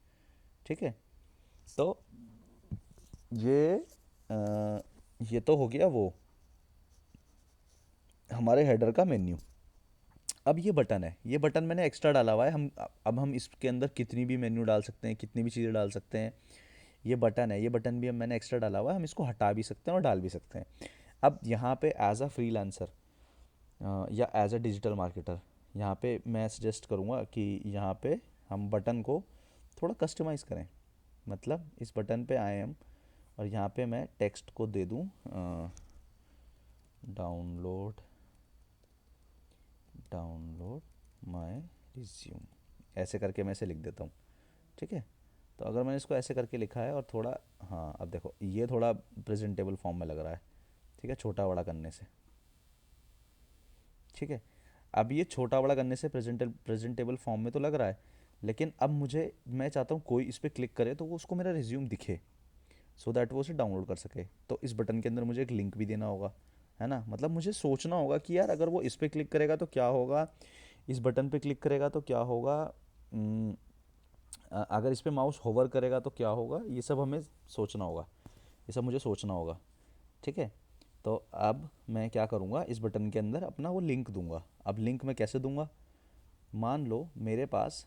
ठीक है, तो ये ये तो हो गया वो हमारे हेडर का मेन्यू। अब ये बटन है, ये बटन मैंने एक्स्ट्रा डाला हुआ है। अब हम इसके अंदर कितनी भी मेन्यू डाल सकते हैं, कितनी भी चीज़ें डाल सकते हैं। ये बटन है, ये बटन भी अब मैंने एक्स्ट्रा डाला हुआ है, हम इसको हटा भी सकते हैं और डाल भी सकते हैं। अब यहाँ पे एज अ फ्रीलांसर या एज अ डिजिटल मार्केटर, यहाँ पे मैं सजेस्ट करूँगा कि यहाँ पे हम बटन को थोड़ा कस्टमाइज़ करें। मतलब इस बटन पे आए हम और यहाँ पे मैं टेक्स्ट को दे दूँ डाउनलोड डाउनलोड माय रिज्यूम, ऐसे करके मैं इसे लिख देता हूँ। ठीक है, तो अगर मैंने इसको ऐसे करके लिखा है और थोड़ा, हाँ अब देखो ये थोड़ा प्रेजेंटेबल फॉर्म में लग रहा है। ठीक है, छोटा बड़ा करने से। ठीक है, अब ये छोटा बड़ा करने से प्रेजेंटेबल फॉर्म में तो लग रहा है, लेकिन अब मुझे, मैं चाहता हूँ कोई इस पर क्लिक करे तो वो उसको मेरा रिज्यूम दिखे, सो दैट वो उसे डाउनलोड कर सके। तो इस बटन के अंदर मुझे एक लिंक भी देना होगा, है ना। मतलब मुझे सोचना होगा कि यार अगर वो इस पर क्लिक करेगा तो क्या होगा, इस बटन पे क्लिक करेगा तो क्या होगा, उम, अगर इस पे माउस होवर करेगा तो क्या होगा, ये सब हमें सोचना होगा, ये सब मुझे सोचना होगा। ठीक है, तो अब मैं क्या करूँगा, इस बटन के अंदर अपना वो लिंक दूंगा। अब लिंक मैं कैसे दूंगा, मान लो मेरे पास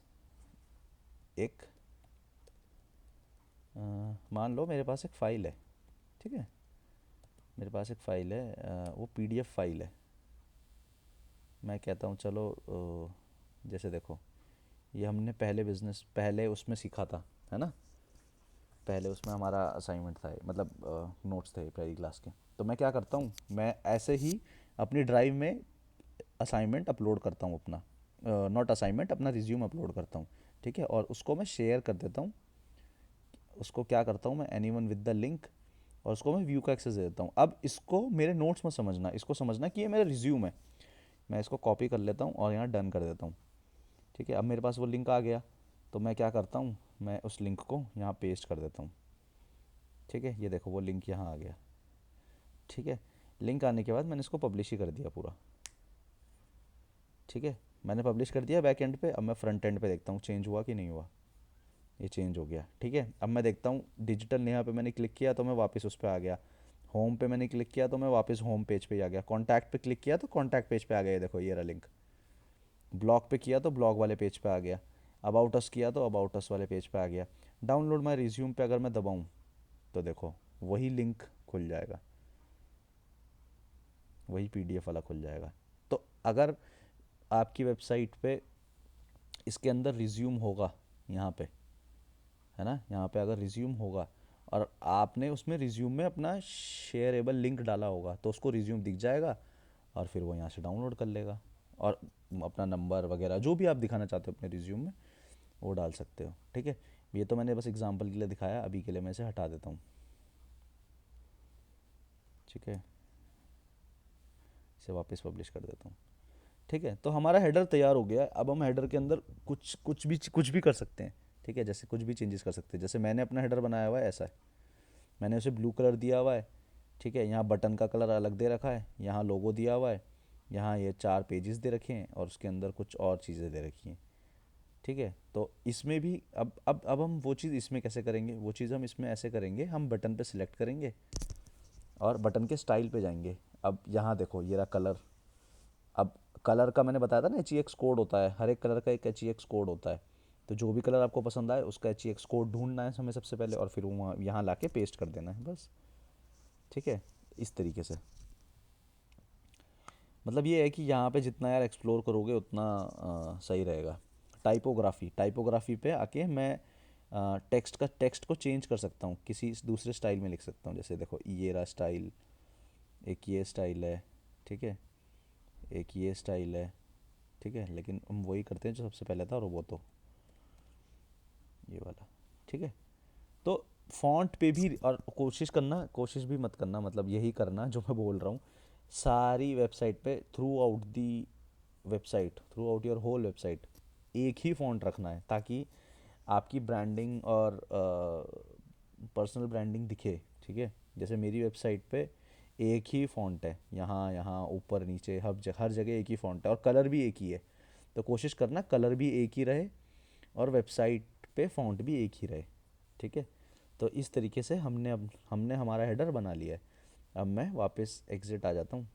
एक मान लो मेरे पास एक फ़ाइल है। ठीक है, मेरे पास एक फ़ाइल है, वो पीडीएफ फाइल है। मैं कहता हूँ चलो जैसे देखो, ये हमने पहले उसमें सीखा था, है ना। पहले उसमें हमारा असाइनमेंट था, मतलब नोट्स थे पहली क्लास के। तो मैं क्या करता हूँ, मैं ऐसे ही अपनी ड्राइव में असाइनमेंट अपलोड करता हूँ अपना, नॉट असाइनमेंट, अपना रिज्यूम अपलोड करता हूँ। ठीक है, और उसको मैं शेयर कर देता हूँ। उसको क्या करता हूँ मैं, एनीवन विद द लिंक, और उसको मैं व्यू का एक्सेस दे देता हूँ। अब इसको मेरे नोट्स में समझना, इसको समझना कि ये मेरा रिज्यूम है। मैं इसको कॉपी कर लेता हूँ और यहाँ डन कर देता हूँ। ठीक है, अब मेरे पास वो लिंक आ गया, तो मैं क्या करता हूँ, मैं उस लिंक को यहाँ पेस्ट कर देता हूँ। ठीक है, ये देखो वो लिंक यहाँ आ गया। ठीक है, लिंक आने के बाद मैंने इसको पब्लिश ही कर दिया पूरा। ठीक है, मैंने पब्लिश कर दिया बैक एंड पे। अब मैं फ्रंट एंड पे देखता हूँ चेंज हुआ कि नहीं हुआ। ये चेंज हो गया। ठीक है, अब मैं देखता हूँ डिजिटल नेहा पे मैंने क्लिक किया तो मैं वापस उस पर आ गया। होम पे मैंने क्लिक किया तो मैं वापस होम पेज पे ही आ गया। कॉन्टैक्ट पे क्लिक किया तो कॉन्टैक्ट पेज पे आ गया, ये देखो ये रहा लिंक। ब्लॉग पे किया तो ब्लॉग वाले पेज पे आ गया। अबाउट अस किया तो अबाउट अस वाले पेज पे आ गया। डाउनलोड माई रिज्यूम पे अगर मैं दबाऊँ तो देखो वही लिंक खुल जाएगा, वही पीडीएफ वाला खुल जाएगा। तो अगर आपकी वेबसाइट पे इसके अंदर रिज्यूम होगा, यहाँ पे है ना, यहाँ पे अगर रिज्यूम होगा और आपने उसमें रिज्यूम में अपना शेयरेबल लिंक डाला होगा तो उसको रिज्यूम दिख जाएगा और फिर वो यहाँ से डाउनलोड कर लेगा और अपना नंबर वगैरह जो भी आप दिखाना चाहते हो अपने रिज्यूम में वो डाल सकते हो। ठीक है, ये तो मैंने बस एग्जांपल के लिए दिखाया, अभी के लिए मैं इसे हटा देता हूँ। ठीक है, इसे वापस पब्लिश कर देता हूँ। ठीक है, तो हमारा हेडर तैयार हो गया है। अब हम हेडर के अंदर कुछ भी कर सकते हैं। ठीक है, जैसे कुछ भी चेंजेस कर सकते हैं। जैसे मैंने अपना हेडर बनाया हुआ है ऐसा है, मैंने उसे ब्लू कलर दिया हुआ है। ठीक है, यहाँ बटन का कलर अलग दे रखा है, यहाँ लोगो दिया हुआ है, यहाँ ये 4 पेजेस दे रखे हैं और उसके अंदर कुछ और चीज़ें दे रखी हैं। ठीक है, तो इसमें भी अब हम वो चीज़ इसमें कैसे करेंगे, वो चीज़ हम इसमें ऐसे करेंगे, हम बटन पे सिलेक्ट करेंगे और बटन के स्टाइल पे जाएंगे। अब यहाँ देखो ये रहा कलर। अब कलर का मैंने बताया था ना, एच ई एक्स कोड होता है, हर एक कलर का एक एच ई एक्स कोड होता है। तो जो भी कलर आपको पसंद आए उसका एच ई एक्स कोड ढूंढना है हमें सबसे पहले और फिर वहाँ यहाँ ला के पेस्ट कर देना है बस। ठीक है, इस तरीके से। मतलब ये है कि यहाँ पे जितना यार एक्सप्लोर करोगे उतना सही रहेगा। टाइपोग्राफी, टाइपोग्राफी पे आके मैं टेक्स्ट को चेंज कर सकता हूँ, किसी दूसरे स्टाइल में लिख सकता हूँ। जैसे देखो ये रहा स्टाइल, एक ये स्टाइल है। ठीक है, एक ये स्टाइल है। ठीक है, लेकिन हम वही करते हैं जो सबसे पहले था, और वो तो ये वाला। ठीक है, तो फॉन्ट पे भी, और कोशिश करना, कोशिश भी मत करना, मतलब यही करना जो मैं बोल रहा हूँ। सारी वेबसाइट पे throughout the website, throughout your whole website एक ही फ़ॉन्ट रखना है, ताकि आपकी ब्रांडिंग और पर्सनल ब्रांडिंग दिखे। ठीक है, जैसे मेरी वेबसाइट पे एक ही फ़ॉन्ट है, यहाँ यहाँ ऊपर नीचे हर जगह एक ही फ़ॉन्ट है और कलर भी एक ही है। तो कोशिश करना कलर भी एक ही रहे और वेबसाइट पे फ़ॉन्ट भी एक ही रहे। ठीक है, तो इस तरीके से हमने हमारा हेडर बना लिया है। अब मैं वापस एग्ज़िट आ जाता हूँ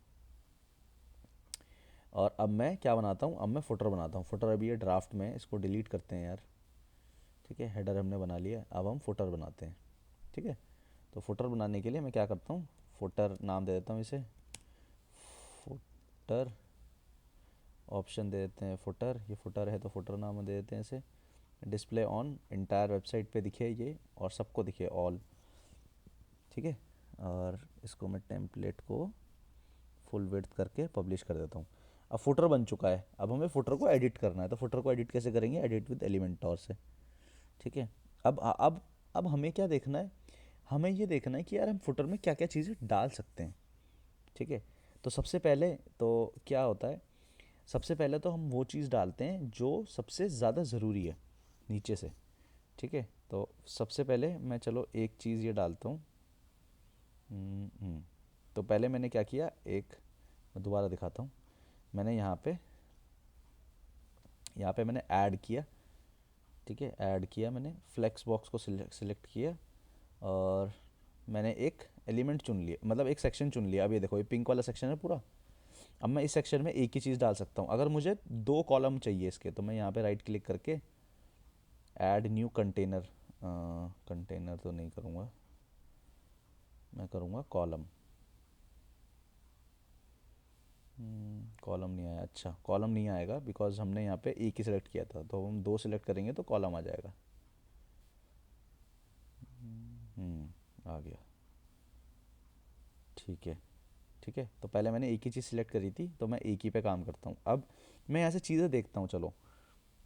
और अब मैं क्या बनाता हूँ, अब मैं फुटर बनाता हूँ। फुटर अभी ये ड्राफ्ट में है, इसको डिलीट करते हैं यार। ठीक है, हेडर हमने बना लिया, अब हम फुटर बनाते हैं। ठीक है, तो फुटर बनाने के लिए मैं क्या करता हूँ, फुटर नाम दे देता हूँ इसे, फुटर ऑप्शन दे देते हैं फुटर, ये फुटर है तो फुटर नाम दे देते हैं इसे। डिस्प्ले ऑन इंटायर वेबसाइट पे दिखे ये और सबको दिखे ऑल, ठीक है। और इसको मैं टेम्पलेट को फुल विड्थ करके पब्लिश कर देता हूँ। अब फुटर बन चुका है, अब हमें फुटर को एडिट करना है, तो फुटर को एडिट कैसे करेंगे, एडिट विद एलिमेंटोर से, ठीक है। अब हमें क्या देखना है, हमें ये देखना है कि यार हम फुटर में क्या क्या चीज़ें डाल सकते हैं, ठीक है। तो सबसे पहले तो क्या होता है, सबसे पहले तो हम वो चीज़ डालते हैं जो सबसे ज़्यादा ज़रूरी है नीचे से, ठीक है। तो सबसे पहले मैं चलो एक चीज़ ये डालता हूँ। तो पहले मैंने क्या किया, एक मैं दोबारा दिखाता हूँ। मैंने यहाँ पे मैंने ऐड किया, ठीक है। ऐड किया मैंने फ्लेक्स बॉक्स को सिलेक्ट किया और मैंने एक एलिमेंट चुन लिया, मतलब एक सेक्शन चुन लिया। अब ये देखो ये पिंक वाला सेक्शन है पूरा। अब मैं इस सेक्शन में एक ही चीज़ डाल सकता हूँ। अगर मुझे 2 कॉलम चाहिए इसके, तो मैं यहाँ पे राइट क्लिक करके ऐड न्यू कंटेनर, कंटेनर तो नहीं करूँगा, मैं करूँगा कॉलम। कॉलम नहीं आया, अच्छा कॉलम नहीं आएगा बिकॉज हमने यहाँ पे एक ही सिलेक्ट किया था, तो हम 2 सिलेक्ट करेंगे तो कॉलम आ जाएगा। आ गया, ठीक है, ठीक है। तो पहले मैंने एक ही चीज़ सिलेक्ट करी थी, तो मैं एक ही पे काम करता हूँ। अब मैं यहाँ से चीज़ें देखता हूँ, चलो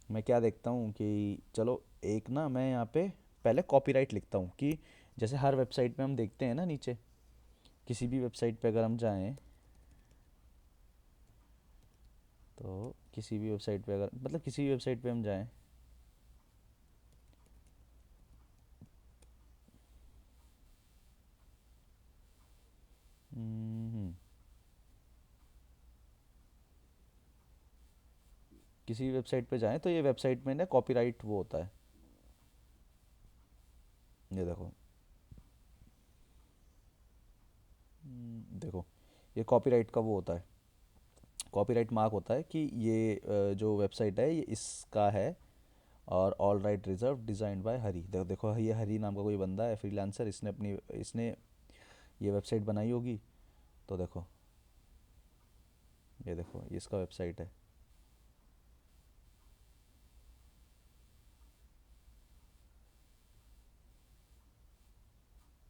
मैं क्या देखता हूँ कि चलो एक ना मैं यहाँ पे पहले कॉपीराइट लिखता हूँ कि जैसे हर वेबसाइट पे हम देखते हैं ना नीचे, किसी भी वेबसाइट पे अगर हम जाएं, तो किसी भी वेबसाइट पे अगर मतलब किसी भी वेबसाइट पे हम जाएं, हम्म, किसी भी वेबसाइट पे जाएं तो ये वेबसाइट में ना कॉपीराइट वो होता है, ये देखो, देखो ये कॉपीराइट का वो होता है, कॉपीराइट मार्क होता है कि ये जो वेबसाइट है ये इसका है और all right reserve designed by Hari. देखो देखो ये हरी नाम का कोई बंदा है फ्रीलांसर, इसने ये वेबसाइट बनाई होगी। तो देखो ये देखो ये इसका वेबसाइट है,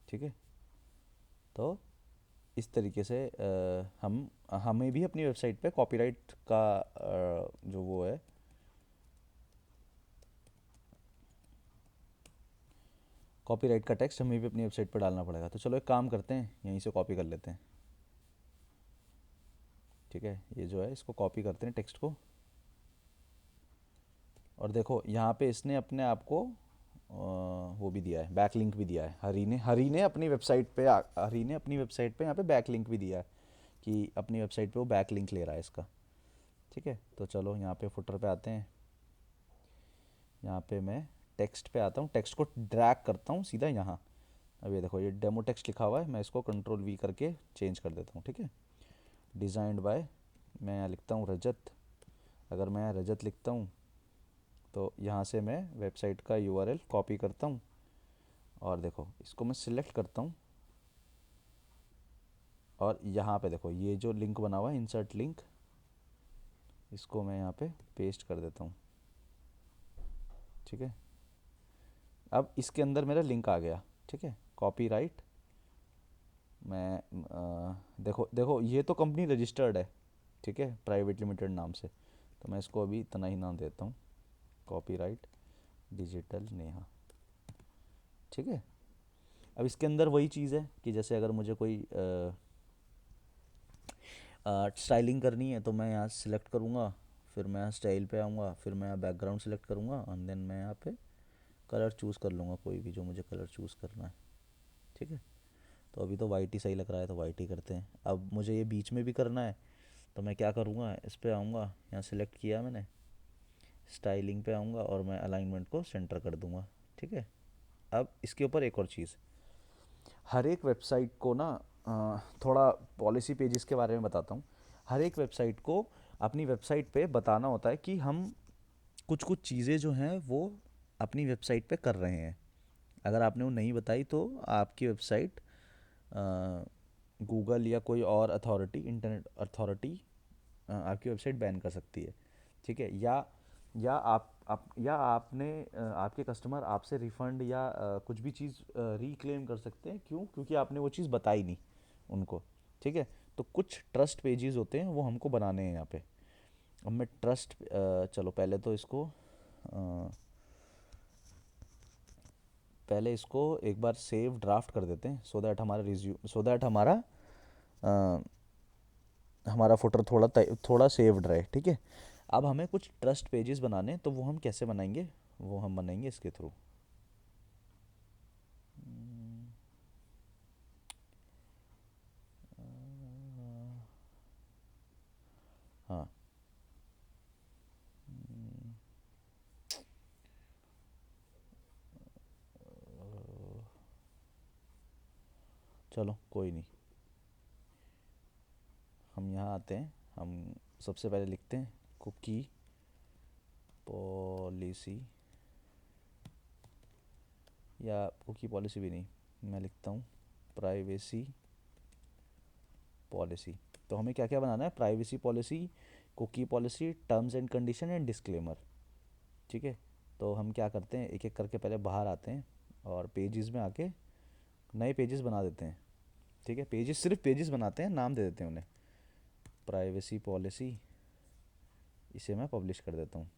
ठीक है। तो इस तरीके से हम हमें भी अपनी वेबसाइट पे कॉपीराइट का जो वो है, कॉपीराइट का टेक्स्ट हमें भी अपनी वेबसाइट पर डालना पड़ेगा। तो चलो एक काम करते हैं, यहीं से कॉपी कर लेते हैं, ठीक है। ये जो है इसको कॉपी करते हैं टेक्स्ट को, और देखो यहाँ पे इसने अपने आप को वो भी दिया है, बैक लिंक भी दिया है। हरी ने अपनी वेबसाइट पे हरी ने अपनी वेबसाइट पे यहाँ पे बैक लिंक भी दिया है कि अपनी वेबसाइट पे वो बैक लिंक ले रहा है इसका, ठीक है। तो चलो यहाँ पे फुटर पे आते हैं, यहाँ पे मैं टेक्स्ट पे आता हूँ, टेक्स्ट को ड्रैग करता हूँ सीधा यहाँ। अब ये देखो ये डेमो टेक्स्ट लिखा हुआ है, मैं इसको कंट्रोल वी करके चेंज कर देता हूँ, ठीक है। डिज़ाइंड बाय, मैं यहाँ लिखता हूँ रजत। अगर मैं यहाँ रजत लिखता हूँ तो यहाँ से मैं वेबसाइट का यूआरएल कॉपी करता हूँ और देखो इसको मैं सिलेक्ट करता हूँ और यहाँ पे देखो ये जो लिंक बना हुआ है इंसर्ट लिंक, इसको मैं यहाँ पे पेस्ट कर देता हूँ, ठीक है। अब इसके अंदर मेरा लिंक आ गया, ठीक है। कॉपीराइट मैं देखो देखो ये तो कंपनी रजिस्टर्ड है, ठीक है, प्राइवेट लिमिटेड नाम से। तो मैं इसको अभी इतना ही नाम देता हूँ, कॉपीराइट डिजिटल नेहा, ठीक है। अब इसके अंदर वही चीज़ है कि जैसे अगर मुझे कोई स्टाइलिंग करनी है तो मैं यहाँ सिलेक्ट करूँगा, फिर मैं यहाँ स्टाइल पे आऊँगा, फिर मैं यहाँ बैकग्राउंड सेलेक्ट करूँगा एंड देन मैं यहाँ पे कलर चूज़ कर लूँगा, कोई भी जो मुझे कलर चूज़ करना है, ठीक है। तो अभी तो वाइट ही सही लग रहा है तो वाइट ही करते हैं। अब मुझे ये बीच में भी करना है, तो मैं क्या करूँगा, इस पर आऊँगा, यहाँ सेलेक्ट किया मैंने, स्टाइलिंग पे आऊँगा और मैं अलाइनमेंट को सेंटर कर दूँगा, ठीक है। अब इसके ऊपर एक और चीज़, हर एक वेबसाइट को ना थोड़ा पॉलिसी पेजेस के बारे में बताता हूँ। हर एक वेबसाइट को अपनी वेबसाइट पे बताना होता है कि हम कुछ कुछ चीज़ें जो हैं वो अपनी वेबसाइट पे कर रहे हैं। अगर आपने वो नहीं बताई तो आपकी वेबसाइट गूगल या कोई और अथॉरिटी, इंटरनेट अथॉरिटी आपकी वेबसाइट बैन कर सकती है। ठीक है, या आप या आपने आपके कस्टमर आपसे रिफंड या कुछ भी चीज़ रिक्लेम कर सकते हैं। क्यों? क्योंकि आपने वो चीज़ बताई नहीं उनको। ठीक है, तो कुछ ट्रस्ट पेजेस होते हैं वो हमको बनाने हैं यहाँ पे। अब मैं ट्रस्ट, चलो पहले इसको एक बार सेव ड्राफ्ट कर देते हैं, सो दैट अ, हमारा फुटर थोड़ा सेव्ड रहे। ठीक है, अब हमें कुछ ट्रस्ट पेजेस बनाने हैं, तो वो हम कैसे बनाएंगे? वो हम बनाएंगे इसके थ्रू। हाँ, चलो कोई नहीं, हम यहाँ आते हैं। हम सबसे पहले लिखते हैं कुकी पॉलिसी, या कुकी पॉलिसी भी नहीं, मैं लिखता हूँ प्राइवेसी पॉलिसी। तो हमें क्या क्या बनाना है? Privacy policy, cookie policy, terms and condition and disclaimer. ठीक है, तो हम क्या करते हैं, एक एक करके पहले बाहर आते हैं और पेजेस में आके नए पेजेस बना देते हैं। ठीक है, पेजेस, सिर्फ पेजेस बनाते हैं, नाम दे देते हैं उन्हें प्राइवेसी पॉलिसी। इसे मैं पब्लिश कर देता हूँ।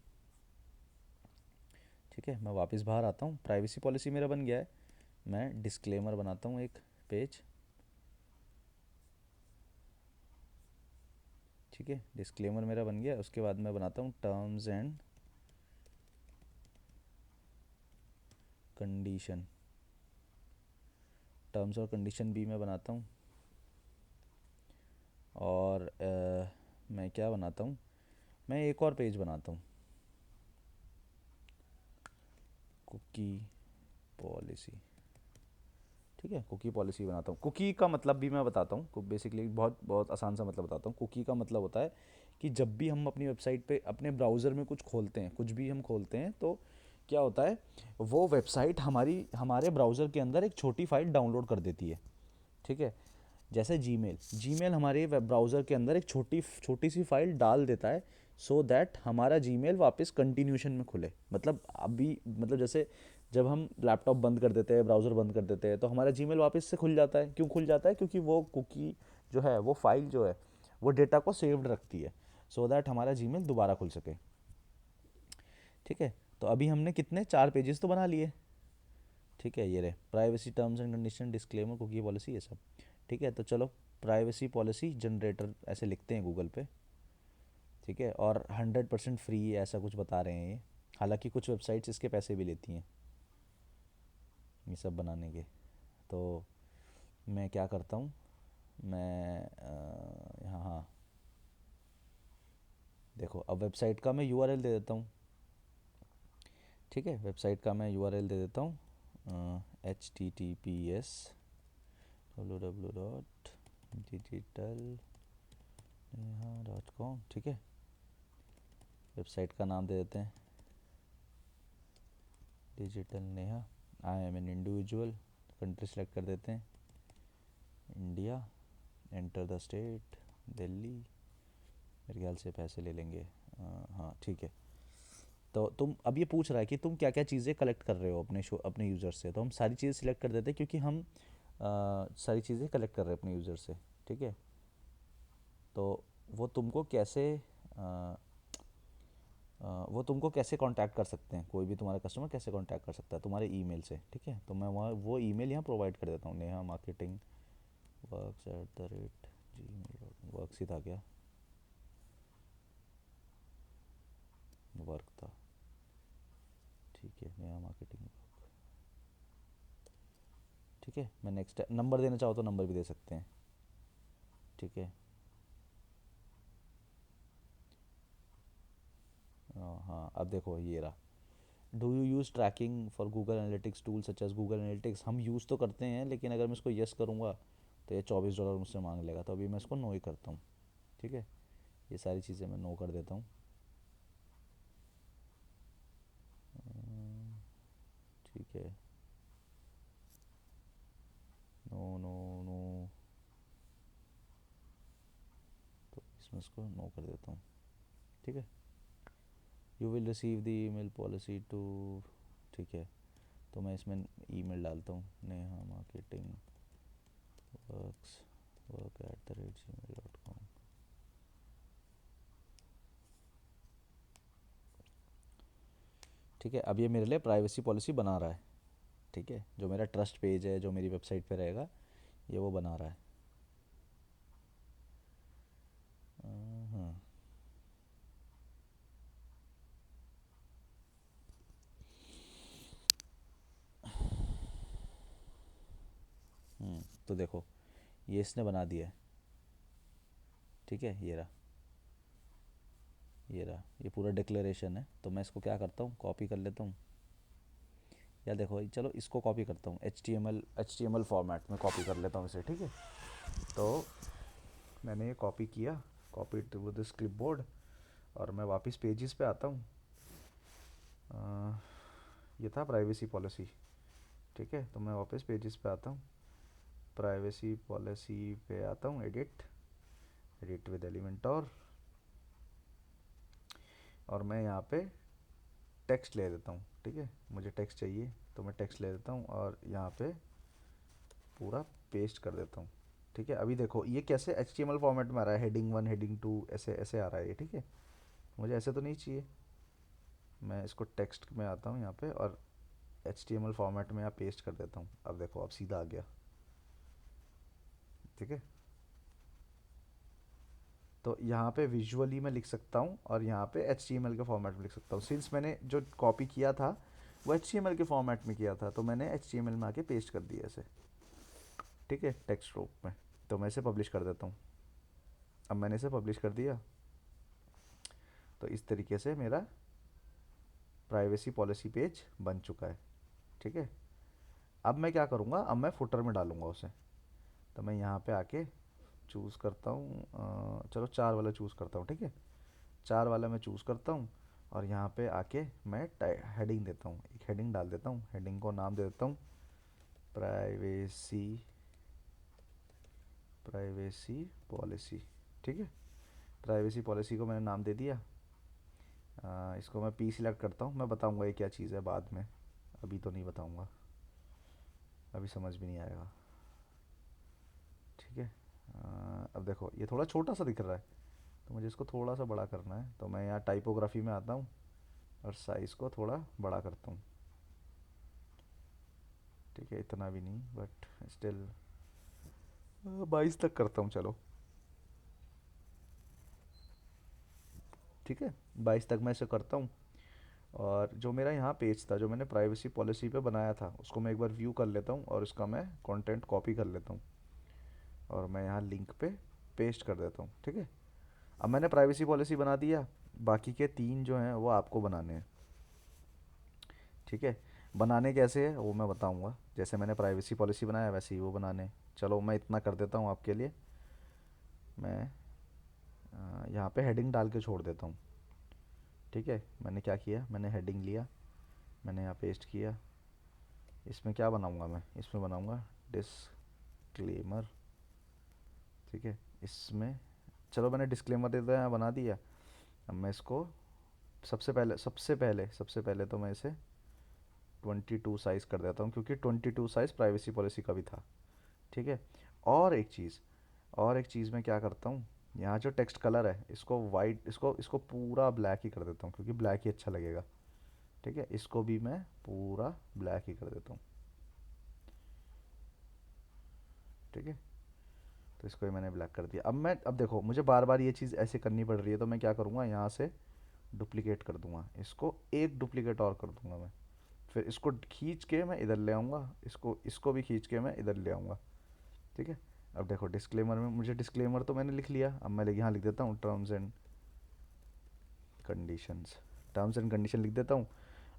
ठीक है, मैं वापस बाहर आता हूँ, प्राइवेसी पॉलिसी मेरा बन गया है। मैं डिस्क्लेमर बनाता हूँ एक पेज। ठीक है, डिस्क्लेमर मेरा बन गया। उसके बाद मैं बनाता हूँ टर्म्स एंड कंडीशन। टर्म्स और कंडीशन भी मैं बनाता हूँ। और मैं क्या बनाता हूँ, मैं एक और पेज बनाता हूँ, कुकी पॉलिसी। ठीक है, कुकी पॉलिसी बनाता हूँ। कुकी का मतलब भी मैं बताता हूँ, बेसिकली बहुत बहुत आसान सा मतलब बताता हूँ। कुकी का मतलब होता है कि जब भी हम अपनी वेबसाइट पे अपने ब्राउज़र में कुछ खोलते हैं, कुछ भी हम खोलते हैं, तो क्या होता है, वो वेबसाइट हमारे ब्राउज़र के अंदर एक छोटी फाइल डाउनलोड कर देती है। ठीक है, जैसे जीमेल जीमेल हमारे वेब ब्राउज़र के अंदर एक छोटी छोटी सी फाइल डाल देता है, सो दैट हमारा जीमेल वापस कंटिन्यूशन में खुले। मतलब अभी, मतलब जैसे जब हम लैपटॉप बंद कर देते हैं, ब्राउज़र बंद कर देते हैं, तो हमारा जीमेल वापस से खुल जाता है। क्यों खुल जाता है? क्योंकि वो कुकी जो है, वो फाइल जो है, वो डेटा को सेव्ड रखती है, सो दैट हमारा जीमेल दोबारा खुल सके। ठीक है, तो अभी हमने कितने 4 पेजेस तो बना लिए। ठीक है, ये रहे privacy terms and condition, disclaimer, cookie policy, ये सब। ठीक है, तो चलो प्राइवेसी पॉलिसी जनरेटर ऐसे लिखते हैं गूगल पे। ठीक है, और 100% फ्री है ऐसा कुछ बता रहे हैं ये। हालांकि कुछ वेबसाइट्स इसके पैसे भी लेती हैं ये सब बनाने के। तो मैं क्या करता हूँ, मैं यहाँ, हाँ, देखो अब वेबसाइट का मैं यूआरएल दे देता हूँ। ठीक है, वेबसाइट का मैं यूआरएल दे देता हूँ https://www.digitalneha.com। ठीक है, वेबसाइट का नाम दे देते हैं digital Neha. I am an individual, country select कर देते हैं India, enter the state Delhi. मेरे ख्याल से पैसे ले लेंगे। हाँ ठीक है, तो तुम अब ये पूछ रहा है कि तुम क्या क्या चीज़ें कलेक्ट कर रहे हो अपने यूज़र से, तो हम सारी चीज़ें सिलेक्ट कर देते हैं, क्योंकि हम सारी चीज़ें कलेक्ट कर रहे हैं अपने यूज़र से। ठीक है, तो वो तुमको कैसे अ, वो तुमको कैसे कांटेक्ट कर सकते हैं, कोई भी तुम्हारा कस्टमर कैसे कांटेक्ट कर सकता है तुम्हारे ईमेल से। ठीक है, तो मैं वहाँ वो ईमेल यहाँ प्रोवाइड कर देता हूँ, नेहा मार्केटिंग works@gmail.com। वर्क्स ही था क्या? वर्क था। ठीक है, नेहा मार्केटिंग। ठीक है, मैं नेक्स्ट नंबर देना चाहो तो नंबर भी दे सकते हैं। ठीक है, हाँ अब देखो ये रहा। Do you use tracking for Google analytics tool such as Google analytics? हम यूज़ तो करते हैं, लेकिन अगर मैं इसको यस करूँगा तो ये $24 मुझसे मांग लेगा, तो अभी मैं इसको नो ही करता हूँ। ठीक है, ये सारी चीज़ें मैं नो कर देता हूँ। ठीक है, नो नो नो, इसमें इसको नो कर देता हूँ, ठीक है। You will receive the email policy too, ठीक है। तो मैं इसमें ईमेल डालता हूँ, नेहा मार्केटिंग वर्क्स work@gmail.com। ठीक है, अब ये मेरे लिए प्राइवेसी पॉलिसी बना रहा है, ठीक है। जो मेरा ट्रस्ट पेज है, जो मेरी वेबसाइट पे रहेगा, ये वो बना रहा है। हाँ। तो देखो, ये इसने बना दिया है, ठीक है। ये पूरा डिक्लेरेशन है। तो मैं इसको क्या करता हूँ, कॉपी कर लेता हूँ, या देखो चलो इसको कॉपी करता हूँ, H T M L format में कॉपी कर लेता हूँ इसे, ठीक है। तो मैंने ये कॉपी किया, कॉपी टू दिस क्लिपबोर्ड, और मैं वापस पेजेस पे आता हूँ। ये था प्राइवेसी पॉलिसी, ठीक है। तो मैं वापस पेजेस पे आता हूँ, प्राइवेसी पॉलिसी पे आता हूँ, एडिट, एडिट विद एलिमेंटोर, और मैं यहाँ पे टेक्स्ट ले लेता हूँ, ठीक है। मुझे टेक्स्ट चाहिए तो मैं टेक्स्ट ले लेता हूँ और यहाँ पे पूरा पेस्ट कर देता हूँ, ठीक है। अभी देखो ये कैसे HTML फॉर्मेट में आ रहा है, हेडिंग 1 हेडिंग 2 ऐसे ऐसे आ रहा है ये, ठीक है। मुझे ऐसे तो नहीं चाहिए। मैं इसको टेक्स्ट में आता हूँ यहाँ पे और HTML फॉर्मेट में यहाँ पेस्ट कर देता हूँ। अब देखो, अब सीधा आ गया, ठीक है। तो यहाँ पे विजुअली मैं लिख सकता हूँ और यहाँ पे HTML के फॉर्मेट में लिख सकता हूँ। सिंस मैंने जो कॉपी किया था वो HTML के फॉर्मेट में किया था, तो मैंने HTML में आके पेस्ट कर दिया इसे, ठीक है, टेक्स्ट रूप में। तो मैं इसे पब्लिश कर देता हूँ। अब मैंने इसे पब्लिश कर दिया, तो इस तरीके से मेरा प्राइवेसी पॉलिसी पेज बन चुका है, ठीक है। अब मैं क्या करूँगा, अब मैं फुटर में डालूँगा उसे। तो मैं यहाँ पे आके चूज़ करता हूँ, चलो 4 वाला चूज़ करता हूँ, ठीक है। 4 वाला मैं चूज़ करता हूँ और यहाँ पे आके मैं हेडिंग देता हूँ, एक हेडिंग डाल देता हूँ। हेडिंग को नाम दे देता हूँ प्राइवेसी, प्राइवेसी पॉलिसी, ठीक है। प्राइवेसी पॉलिसी को मैंने नाम दे दिया। इसको मैं पी सिलेक्ट करता हूँ। मैं बताऊँगा ये क्या चीज़ है बाद में, अभी तो नहीं बताऊँगा, अभी समझ भी नहीं आएगा, ठीक है। अब देखो ये थोड़ा छोटा सा दिख रहा है, तो मुझे इसको थोड़ा सा बड़ा करना है। तो मैं यहाँ टाइपोग्राफी में आता हूँ और साइज़ को थोड़ा बड़ा करता हूँ, ठीक है। इतना भी नहीं, बट स्टिल 22 तक करता हूँ, चलो, ठीक है। 22 तक मैं इसे करता हूँ। और जो मेरा यहाँ पेज था, जो मैंने प्राइवेसी पॉलिसी पे बनाया था, उसको मैं एक बार व्यू कर लेता हूँ और उसका मैं कंटेंट कॉपी कर लेता हूँ और मैं यहाँ लिंक पे पेस्ट कर देता हूँ, ठीक है। अब मैंने प्राइवेसी पॉलिसी बना दिया, बाकी के 3 जो हैं वो आपको बनाने हैं, ठीक है। बनाने कैसे है वो मैं बताऊँगा। जैसे मैंने प्राइवेसी पॉलिसी बनाया वैसे ही वो बनाने हैं। चलो मैं इतना कर देता हूँ आपके लिए। मैं यहाँ पे हेडिंग डाल के छोड़ देता हूँ, ठीक है। मैंने क्या किया, मैंने हेडिंग लिया, मैंने यहाँ पेस्ट किया। इसमें क्या बनाऊँगा मैं, इसमें बनाऊँगा डिस्क्लेमर, ठीक है। इसमें चलो मैंने डिस्क्लेमर दे दिया, बना दिया। अब मैं इसको सबसे पहले तो मैं इसे 22 साइज़ कर देता हूँ, क्योंकि 22 साइज़ प्राइवेसी पॉलिसी का भी था, ठीक है। और एक चीज़, मैं क्या करता हूँ, यहाँ जो टेक्स्ट कलर है इसको वाइट, इसको इसको पूरा ब्लैक ही कर देता हूँ, क्योंकि ब्लैक ही अच्छा लगेगा, ठीक है। इसको भी मैं पूरा ब्लैक ही कर देता हूँ, ठीक है। तो इसको भी मैंने ब्लैक कर दिया। अब देखो मुझे बार बार ये चीज़ ऐसे करनी पड़ रही है, तो मैं क्या करूँगा, यहाँ से डुप्लीकेट कर दूंगा, इसको एक डुप्लीकेट और कर दूंगा मैं। फिर इसको खींच के मैं इधर ले आऊँगा, इसको इसको भी खींच के मैं इधर ले आऊँगा, ठीक है। अब देखो डिस्क्लेमर में, मुझे डिस्क्लेमर तो मैंने लिख लिया। अब मैं यहाँ लिख देता हूँ terms and conditions, terms and condition लिख देता हूँ।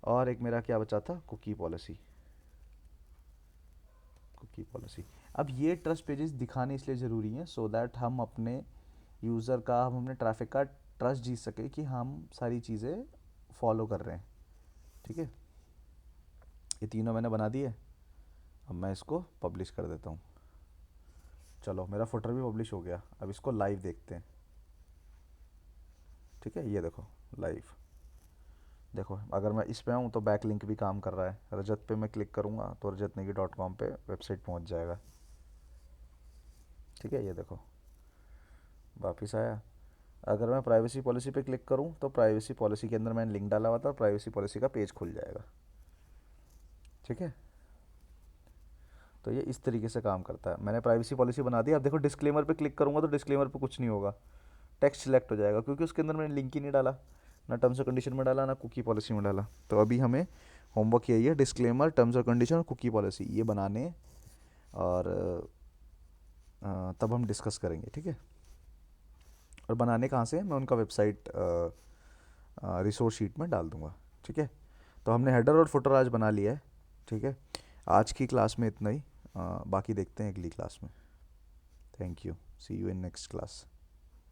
और एक मेरा क्या बचा था, कुकी पॉलिसी, कुकी पॉलिसी। अब ये ट्रस्ट पेजेस दिखाने इसलिए ज़रूरी हैं सो दैट हम अपने यूज़र का, हम अपने ट्रैफिक का ट्रस्ट जीत सके कि हम सारी चीज़ें फॉलो कर रहे हैं, ठीक है। ये तीनों मैंने बना दिए। अब मैं इसको पब्लिश कर देता हूँ। चलो मेरा फुटर भी पब्लिश हो गया। अब इसको लाइव देखते हैं। ठीक है, ये देखो लाइव। देखो अगर मैं इस पे आऊँ तो बैक लिंक भी काम कर रहा है। रजत पे मैं क्लिक करूँगा तो rajatnegi.com पे वेबसाइट पहुँच जाएगा। ठीक है, ये देखो वापस आया। अगर मैं प्राइवेसी पॉलिसी पे क्लिक करूँ तो प्राइवेसी पॉलिसी के अंदर मैंने लिंक डाला हुआ था, प्राइवेसी पॉलिसी का पेज खुल जाएगा। ठीक है, तो ये इस तरीके से काम करता है। मैंने प्राइवेसी पॉलिसी बना दी। अब देखो डिस्क्लेमर पे क्लिक करूँगा तो डिस्क्लेमर पे कुछ नहीं होगा, टेक्स्ट सिलेक्ट हो जाएगा, क्योंकि उसके अंदर मैंने लिंक ही नहीं डाला, ना टर्म्स और कंडीशन में डाला, ना कुकी पॉलिसी में डाला। तो अभी हमें होमवर्क यही है, डिस्क्लेमर, टर्म्स और कंडीशन और कुकी पॉलिसी ये बनाने, और तब हम डिस्कस करेंगे। ठीक है, और बनाने कहाँ से, मैं उनका वेबसाइट रिसोर्स शीट में डाल दूँगा। ठीक है, तो हमने हेडर और फुटर आज बना लिया है। ठीक है, आज की क्लास में इतना ही, बाकी देखते हैं अगली क्लास में। Thank you, see you in next class.